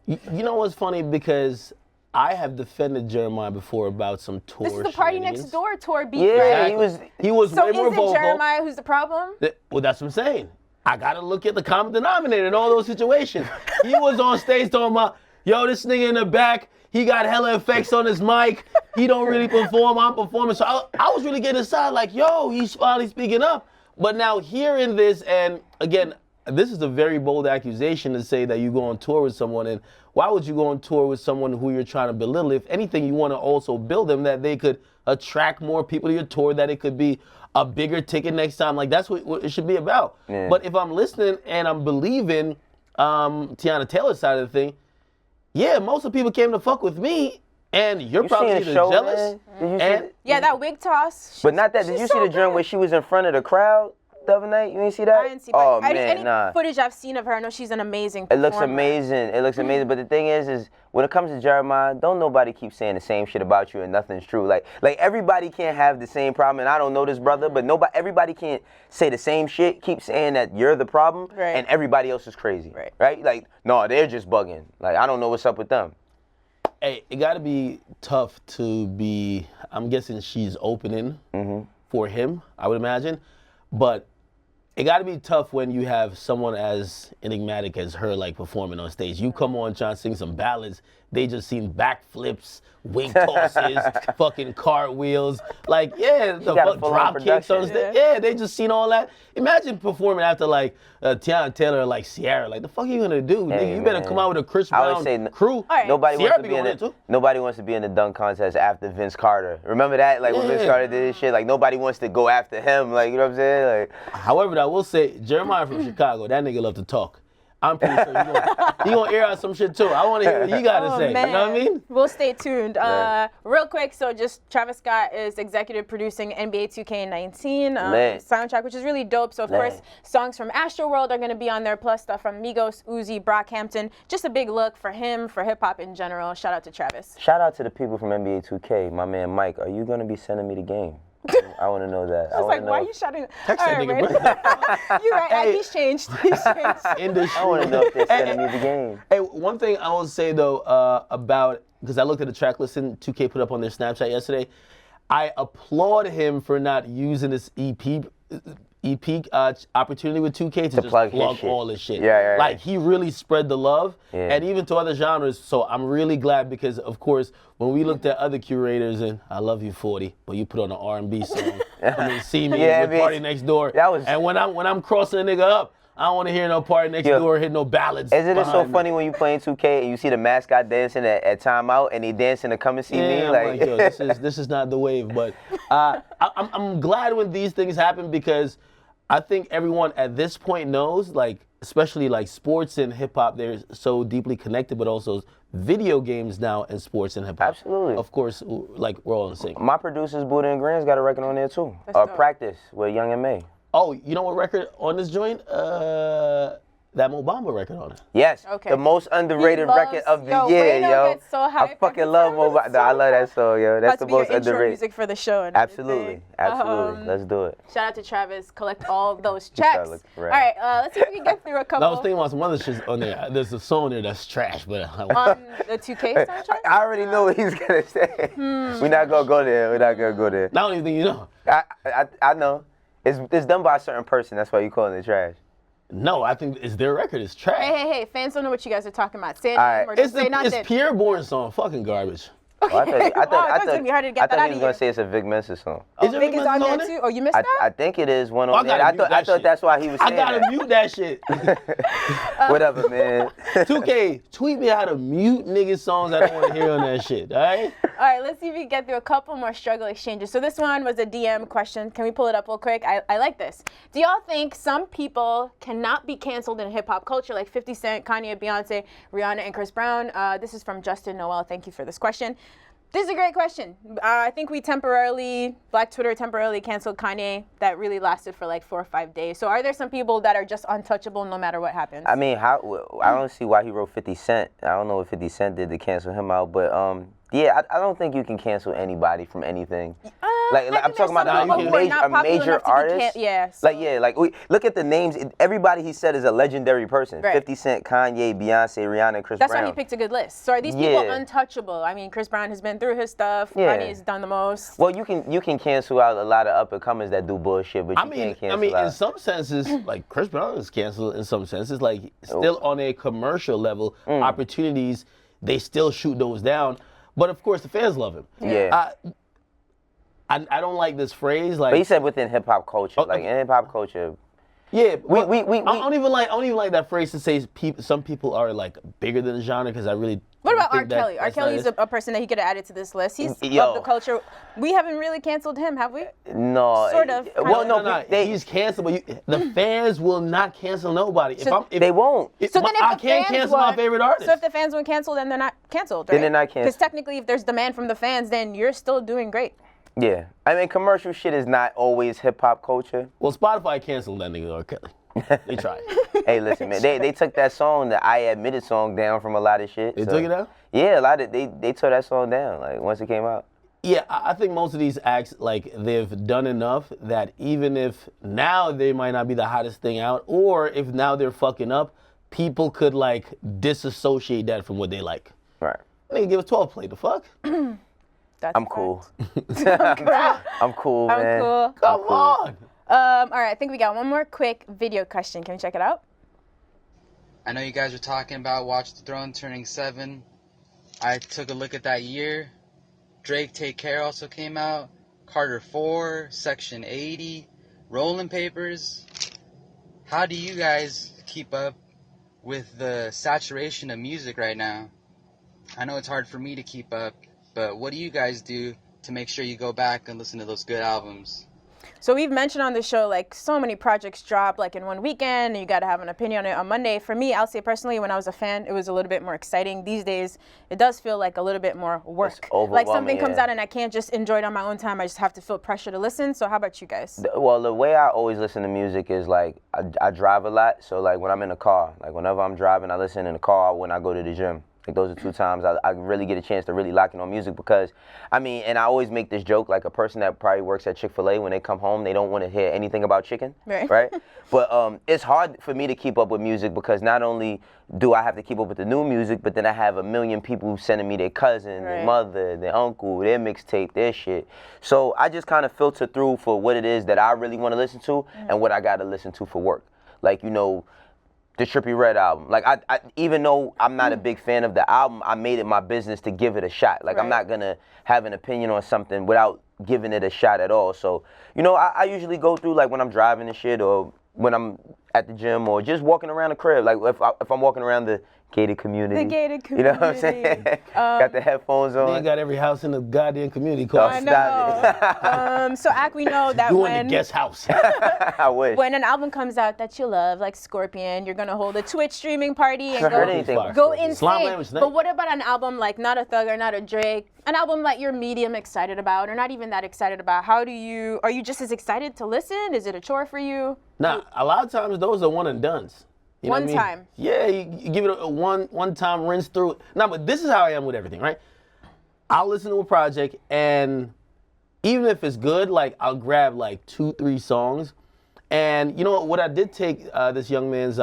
You know what's funny? Because I have defended Jeremiah before about some tour. This is the Party shenanigans. Next Door tour beat. Yeah, right? He was So way is more it vocal. Jeremiah who's the problem? Well, that's what I'm saying. I gotta look at the common denominator in all those situations. He was on stage talking about, yo, this nigga in the back, he got hella effects on his mic. He don't really perform. I'm performing. So I was really getting inside like, yo, he's finally speaking up. But now hearing this, and again, this is a very bold accusation to say that you go on tour with someone, and why would you go on tour with someone who you're trying to belittle? If anything, you want to also build them that they could attract more people to your tour, that it could be a bigger ticket next time. Like that's what it should be about. Yeah. But if I'm listening and I'm believing Tiana Taylor's side of the thing, yeah, most of the people came to fuck with me, and you're You probably seen either the show, jealous. man? Did you see And it? Yeah, that wig toss. But not that. Did you see the joint where she was in front of the crowd the other night? You didn't see that? I didn't see. But Oh any man, nah. footage I've seen of her, I know she's an amazing. It looks performer. amazing. It looks amazing. But the thing is when it comes to Jeremiah, don't nobody keep saying the same shit about you and nothing's true. Like everybody can't have the same problem. And I don't know this brother, but everybody can't say the same shit. Keep saying that you're the problem, Right. and everybody else is crazy. Right. Like no, they're just bugging. Like I don't know what's up with them. Hey, it got to be tough to be. I'm guessing she's opening for him, I would imagine. But it got to be tough when you have someone as enigmatic as her, like performing on stage. You come on trying to sing some ballads, they just seen backflips, wing tosses, fucking cartwheels. Like, yeah, the got a fuck full-on drop kicks on production. stage. Yeah, they just seen all that. Imagine performing after like Tiana Taylor or like Ciara. Like, the fuck you gonna do? Hey, Nigga, you better man. come out with a Chris I Brown would say crew. All right. Nobody Ciara wants to be be in on it, it. too. Nobody wants to be in the dunk contest after Vince Carter. Remember that? Like when Vince Yeah. Carter did his shit. Like nobody wants to go after him. Like you know what I'm saying? Like However, I will say, Jeremiah from Chicago, that nigga love to talk. I'm pretty sure he gonna air out some shit too. I want to hear what he got to say. Man. You know what I mean? We'll stay tuned. Right. Real quick, so just Travis Scott is executive producing NBA 2K19 soundtrack, which is really dope. So, of course, songs from Astroworld are going to be on there, plus stuff from Migos, Uzi, Brockhampton. Just a big look for him, for hip-hop in general. Shout out to Travis. Shout out to the people from NBA 2K. My man Mike, are you going to be sending me the game? I want to know that. I was like, why are you shouting? Text that nigga, bro. You're right. Hey. He's changed. He's changed. Industry. I want to know if they're sending me the game. Hey, one thing I will say though about, because I looked at the track listing 2K put up on their Snapchat yesterday, I applaud him for not using this EP opportunity with 2K to just plug all this shit. Yeah. Like, he really spread the love, Yeah. and even to other genres. So I'm really glad, because of course when we looked at other curators, and I love you 40, but you put on an R&B song. I mean, see me with Party Next Door. And when I'm crossing a nigga up, I don't want to hear no Party Next Door, hit no ballads. Isn't it so me. funny when you playing 2K and you see the mascot dancing at timeout and he dancing to Come and See Me? I'm like, yo, this is not the wave. But I'm glad when these things happen, because I think everyone at this point knows, like, especially like sports and hip hop, they're so deeply connected, but also video games now and sports and hip hop. Absolutely. Of course, like, we're all in sync. My producers, Buddha and Grand's, got a record on there too. Practice with Young and May. Oh, you know what record on this joint? That Mo Bamba record on it. Yes, the most underrated record of the year, Reno yo. Gets so I fucking love Mo Bamba. I love that song, yo. That's the most your intro underrated. music for the show. And Absolutely. Let's do it. Shout out to Travis. Collect all those checks. Look All right. right, let's see if we can get through a couple. I was thinking about some other shit on there. There's a song there that's trash, but on the 2K soundtrack. I already know what he's gonna say. We're not gonna go there. I don't even think you know. I know. It's done by a certain person. That's why you calling it trash. No, I think it's their record. It's trash. Hey, fans don't know what you guys are talking about. Say it right. or just say nothing. It's Pierre Bourne's song. Fucking garbage. Oh, I thought it's gonna be harder to get that out he was of gonna you. say it's a Vic Mensa song. Is Big is on there too? Oh, you missed that? I think it is one I on there. gotta I thought that's why he was saying I gotta mute that shit. Whatever, man. 2K, tweet me how to mute niggas songs I don't want to hear on that shit, all right? All right, let's see if we can get through a couple more struggle exchanges. So this one was a DM question. Can we pull it up real quick? I like this. Do y'all think some people cannot be canceled in hip-hop culture, like 50 Cent, Kanye, Beyonce, Rihanna, and Chris Brown? This is from Justin Noel. Thank you for this question. This is a great question. I think Black Twitter temporarily canceled Kanye. That really lasted for like 4 or 5 days. So are there some people that are just untouchable no matter what happens? I mean, I don't see why he wrote 50 Cent. I don't know what 50 Cent did to cancel him out, but yeah, I don't think you can cancel anybody from anything. Like I'm talking about a major artist. Look at the names. Everybody he said is a legendary person. Right. 50 Cent, Kanye, Beyonce, Rihanna, Chris Brown. That's why he picked a good list. So are these people untouchable? I mean, Chris Brown has been through his stuff. Kanye's done the most. Well, you can cancel out a lot of up and comers that do bullshit, but you can't cancel out. In some senses, like, Chris Brown is canceled. In some senses, like, still on a commercial level, opportunities, they still shoot those down. But of course, the fans love him. Yeah. I don't like this phrase. Like, but he said within hip hop culture, in hip hop culture. Yeah, I don't even like that phrase to say some people are like bigger than the genre, because I really. What about R. Kelly? R. Kelly's a person that he could have added to this list. He's of the culture. We haven't really canceled him, have we? No. Sort of. Well, no. He's canceled, but the fans will not cancel nobody. They won't. I can't cancel my favorite artist. So if the fans won't cancel, then they're not canceled, right? Then they're not canceled. Because technically, if there's demand from the fans, then you're still doing great. Yeah. I mean, commercial shit is not always hip hop culture. Well, Spotify canceled that nigga R. Kelly. They tried. Hey, listen, man. They took that song, the I Admitted song, down from a lot of shit. They took it down? Yeah, a lot of they tore that song down, like, once it came out. Yeah, I think most of these acts, like, they've done enough that even if now they might not be the hottest thing out, or if now they're fucking up, people could, like, disassociate that from what they like. Right. They give us 12 play, the fuck? I'm cool. I'm cool, man. I'm cool. Come on. All right, I think we got one more quick video question. Can we check it out? I know you guys were talking about Watch the Throne turning 7. I took a look at that year. Drake Take Care also came out. Carter 4, Section 80, Rolling Papers. How do you guys keep up with the saturation of music right now? I know it's hard for me to keep up, but what do you guys do to make sure you go back and listen to those good albums? So we've mentioned on the show, like, so many projects drop, like, in one weekend, and you got to have an opinion on it on Monday. For me, I'll say personally, when I was a fan, it was a little bit more exciting. These days, it does feel like a little bit more work. Like, something comes out and I can't just enjoy it on my own time. I just have to feel pressure to listen. So how about you guys? Well, the way I always listen to music is, like, I drive a lot. So, like, when I'm in the car, like, whenever I'm driving, I listen in the car when I go to the gym. Like, those are 2 times I really get a chance to really lock in on music because, I mean, and I always make this joke, like a person that probably works at Chick-fil-A, when they come home, they don't want to hear anything about chicken, right? But it's hard for me to keep up with music because not only do I have to keep up with the new music, but then I have a million people sending me their cousin, their mother, their uncle, their mixtape, their shit. So I just kind of filter through for what it is that I really want to listen to and what I got to listen to for work. Like, you know, the Trippie Redd album. Like, I even though I'm not a big fan of the album, I made it my business to give it a shot. Like, I'm not going to have an opinion on something without giving it a shot at all. So, you know, I usually go through, like, when I'm driving and shit or when I'm at the gym or just walking around the crib. Like, if I'm walking around the gated community. The gated community. You know what I'm saying? Got the headphones on. They got every house in the goddamn community called. I know. So, Ak, we know that Doing when the guest house. I wish. When an album comes out that you love, like Scorpion, you're gonna hold a Twitch streaming party and go Scorpion. insane. But what about an album like not a Thug or not a Drake? An album that you're medium excited about or not even that excited about? Are you just as excited to listen? Is it a chore for you? Nah, a lot of times those are one and dones. You know one what I mean? time. Yeah, you give it a one time rinse through. Now, but this is how I am with everything, right? I'll listen to a project and even if it's good, like I'll grab like 2-3 songs. And you know what I did take this young man's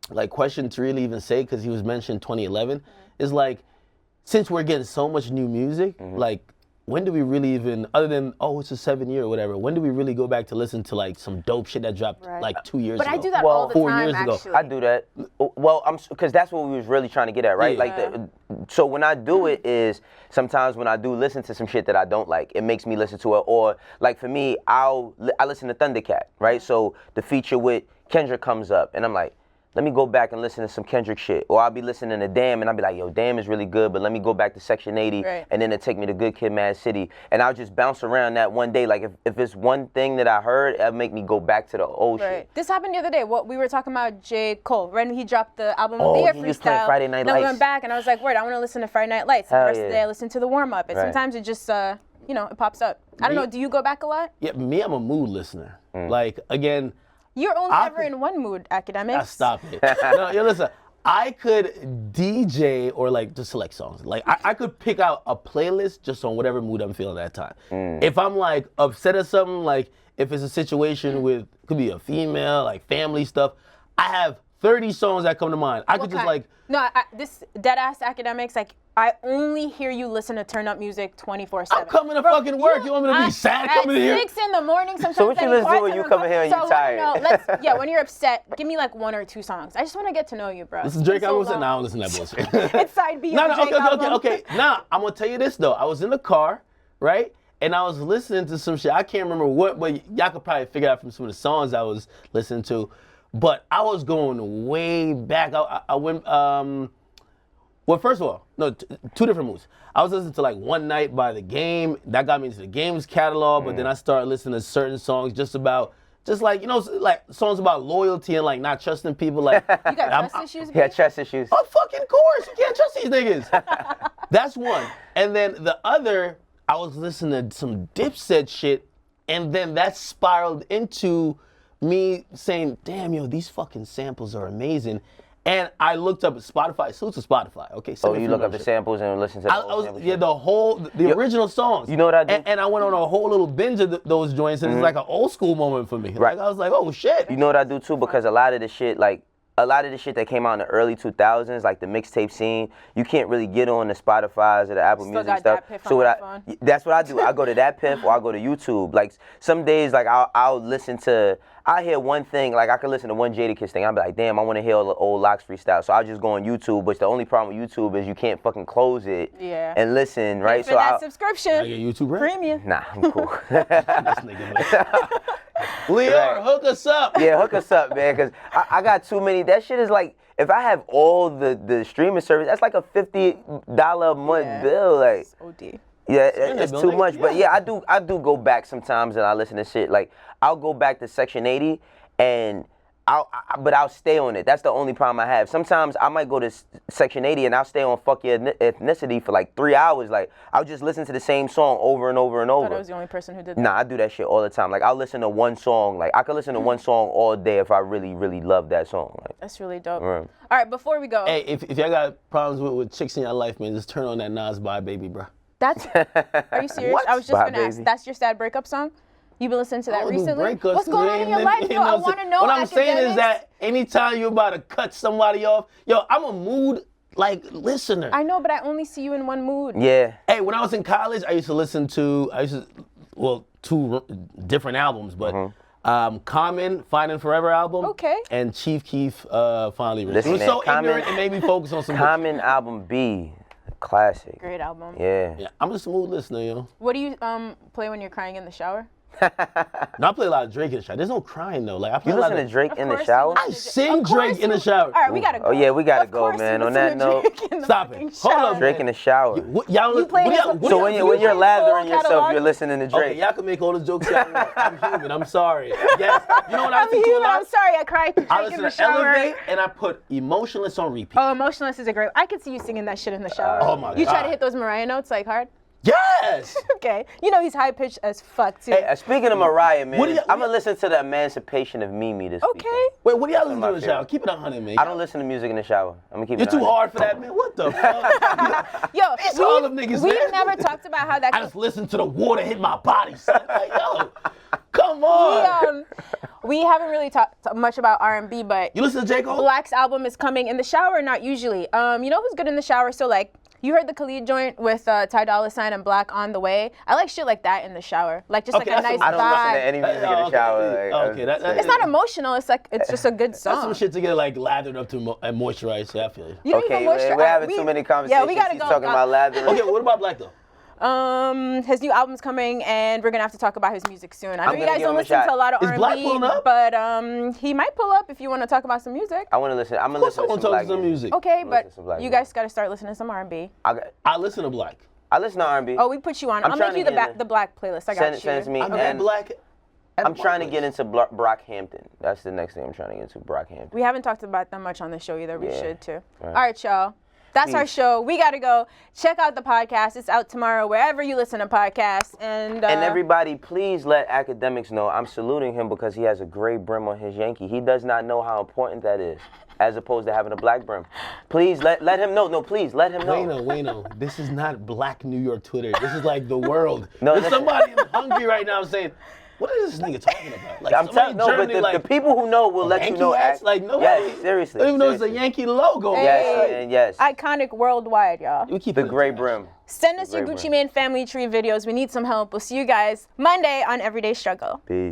like question to really even say, because he was mentioned 2011, is like, since we're getting so much new music, like when do we really even, other than, oh, it's a 7-year or whatever, when do we really go back to listen to like some dope shit that dropped like 2 years ago? But I do that all the 4 time, years ago. actually. I do that. Well, because that's what we was really trying to get at, right? Yeah. Like, so when I do it is sometimes when I do listen to some shit that I don't like, it makes me listen to it. Or like for me, I listen to Thundercat, right? So the feature with Kendrick comes up, and I'm like, let me go back and listen to some Kendrick shit. Or I'll be listening to Damn, and I'll be like, yo, Damn is really good, but let me go back to Section 80, and then it'll take me to Good Kid, Mad City. And I'll just bounce around that one day. Like, if it's one thing that I heard, it'll make me go back to the old shit. This happened the other day. We were talking about J. Cole, right? When he dropped the album Oh, of the Year he freestyle. was playing Friday Night Then Lights. we went back, and I was like, word, I want to listen to Friday Night Lights. And the rest of the day, I listened to the warm-up. And sometimes it just, you know, it pops up. I don't know, do you go back a lot? Yeah, me, I'm a mood listener. Like, again, you're only ever in one mood, academics. Stop it. No, yo, listen, I could DJ or like just select songs. Like I could pick out a playlist just on whatever mood I'm feeling at that time. If I'm like upset at something, like if it's a situation with, could be a female, like family stuff, I have 30 songs that come to mind. I could just like. No, this dead-ass academics, like, I only hear you listen to turn up music 24/7. I'm coming to fucking work. You want me to be sad coming in here? At 6 in the morning, sometimes. So what you listen to when you come in here and you tired? No, when you're upset, give me like 1 or 2 songs. I just want to get to know you, bro. This is Drake album. No, I don't listen to that bullshit. It's side B. Okay. Now, I'm going to tell you this, though. I was in the car, right? And I was listening to some shit. I can't remember what, but y'all could probably figure out from some of the songs I was listening to. But I was going way back. I went, well, first of all, no, 2 different moods. I was listening to like One Night by The Game. That got me into The Game's catalog. But then I started listening to certain songs just like, you know, like songs about loyalty and like not trusting people. Like, you got trust issues? Yeah, trust issues. Oh, fucking course. You can't trust these niggas. That's one. And then the other, I was listening to some Dipset shit. And then that spiraled into me saying, damn, yo, these fucking samples are amazing. And I looked up at Spotify. So it's a Spotify, okay? So you look up the samples and listen to the original songs. You know what I do? And I went on a whole little binge of those joints, and it's like an old school moment for me. Right. Like, I was like, oh, shit. You know what I do, too? Because a lot of the shit, that came out in the early 2000s, like the mixtape scene, you can't really get on the Spotify's or the Apple Music stuff. So that's what I do. I go to that Piff or I go to YouTube. Like some days, like I'll listen to. I hear one thing, like I could listen to one Jadakiss thing. I'll be like, damn, I want to hear all the old Locks freestyle. So I'll just go on YouTube. But the only problem with YouTube is you can't fucking close it and listen, right? So that subscription. I get YouTube Premium. Nah, I'm cool. Leo, hook us up. Yeah, hook us up, man, because I got too many. That shit is like, if I have all the streaming service, that's like a $50 a month bill. Like, OD. Yeah, it's too much. But yeah, I do go back sometimes and I listen to shit. Like I'll go back to Section 80 and but I'll stay on it. That's the only problem I have. Sometimes I might go to Section 80 and I'll stay on Fuck Your Ethnicity for like 3 hours. Like I'll just listen to the same song over and over and over. I thought I was the only person who did that. Nah, I do that shit all the time. Like I'll listen to one song. Like I could listen to one song all day if I really, really love that song. Like, That's really dope. Right. All right, before we go. Hey, if y'all got problems with chicks in your life, man, just turn on that Nas Bye Baby, bro. Are you serious? What? I was just Bye, going to ask. baby. That's your sad breakup song? You've been listening to that I don't do recently? breakups, What's going on in your life, yo? I want to know. What I'm saying is academics. that anytime you're about to cut somebody off, yo, I'm a mood listener. I know, but I only see you in one mood. yeah. Hey, when I was in college, I used to listen to two different albums, but Common, Finding Forever album, Okay. and Keef, Finally Rich. Listen, It was so man, ignorant, it made me focus on some Common album B, classic. Great album. Yeah. Yeah, I'm just a mood listener, yo. What do you play when you're crying in the shower? No, I play a lot of Drake in the shower. There's no crying though. Like I play You a lot listen to of Drake Of in the course shower? you I listen to- sing Of course Drake in the you- shower. All right, we gotta go. Oh yeah, we gotta Of go, course man. you On listen that to note, Drake in the Stop it. fucking Hold shower. up. Drake in the shower. What, y'all, You play what his- y'all, what So y'all- when you you're play his lathering whole yourself, catalog? you're listening to Okay, Drake. y'all can make all the jokes y'all want. I'm human. I'm sorry. Yes. You know what I I'm listen to a human. lot? I'm sorry. I cried to I Drake in listen the to shower. Elevate and I put Emotionless on repeat. Oh, Emotionless is a great. I could see you singing that shit in the shower. Oh my You try to God. hit those Mariah notes like hard. Yes. Okay. You know he's high pitched as fuck too. Hey, speaking of Mariah, man, What do you- I'm gonna listen to the Emancipation of Mimi this Okay. weekend. Wait, what do y'all listen my to in the shower? favorite. Keep it 100, man. I don't listen to music in the shower. I'm gonna keep You're it too 100. hard for that, man. What the fuck? Yo, It's all them niggas, we man. never talked about how that. I just listen to the water hit my body, son. Like, yo, come on. We haven't really talked much about R&B, but You listen to J. Cole? Black's album is coming in the shower. Not usually. You know who's good in the shower? So like. You heard the Khalid joint with Ty Dolla $ign and Black on the way. I like shit like that in the shower, like just Okay, like a that's nice I don't listen to vibe. any music in the Okay. shower. Like, Okay, that- It's not emotional. It's like it's just a good That's some song. shit to get like lathered up to and moisturized. So I feel you. You don't Okay, even moisturize. we're having too many conversations. Yeah, we gotta He's go. talking about lathering. Okay, what about Black though? His new album's coming, and we're gonna have to talk about his music soon. I know I'm you gonna guys give don't him a listen shot. to a lot of Is Black R&B, pulling up? but he might pull up if you want to talk about some music. I want to listen. I'm gonna listen to Someone some talks Black some music. Okay, I'm but listening to Black you music. guys gotta start listening to some R&B. I listen to Black. I listen to R&B. Oh, we put you on. I'm I'll trying make you to the get in. the Black playlist. I got Send you. it, send it to me. I got And Black. I'm trying to get into Brockhampton. That's the next thing I'm trying to get into, Brockhampton. We haven't talked about that much on the show either. We Yeah. should too. Right. All right, y'all. That's our Peace. show. We gotta go. Check out the podcast. It's out tomorrow wherever you listen to podcasts. And everybody, please let academics know I'm saluting him because he has a gray brim on his Yankee. He does not know how important that is, as opposed to having a black brim. Please let him know. No, please let him know. Wayno, this is not Black New York Twitter. This is like the world. No, There's listen. somebody hungry right now saying, what is this nigga talking about? Like, I'm somebody telling in no, but Germany, the people who know will let you Yankee know. hats? Like, nobody. Yes, seriously. I don't even know it's a seriously. Yankee logo. Yes, and yes. iconic worldwide, y'all. We keep The it gray trash. brim. Send us your Great Gucci brim. Mane family tree videos. We need some help. We'll see you guys Monday on Everyday Struggle. Peace.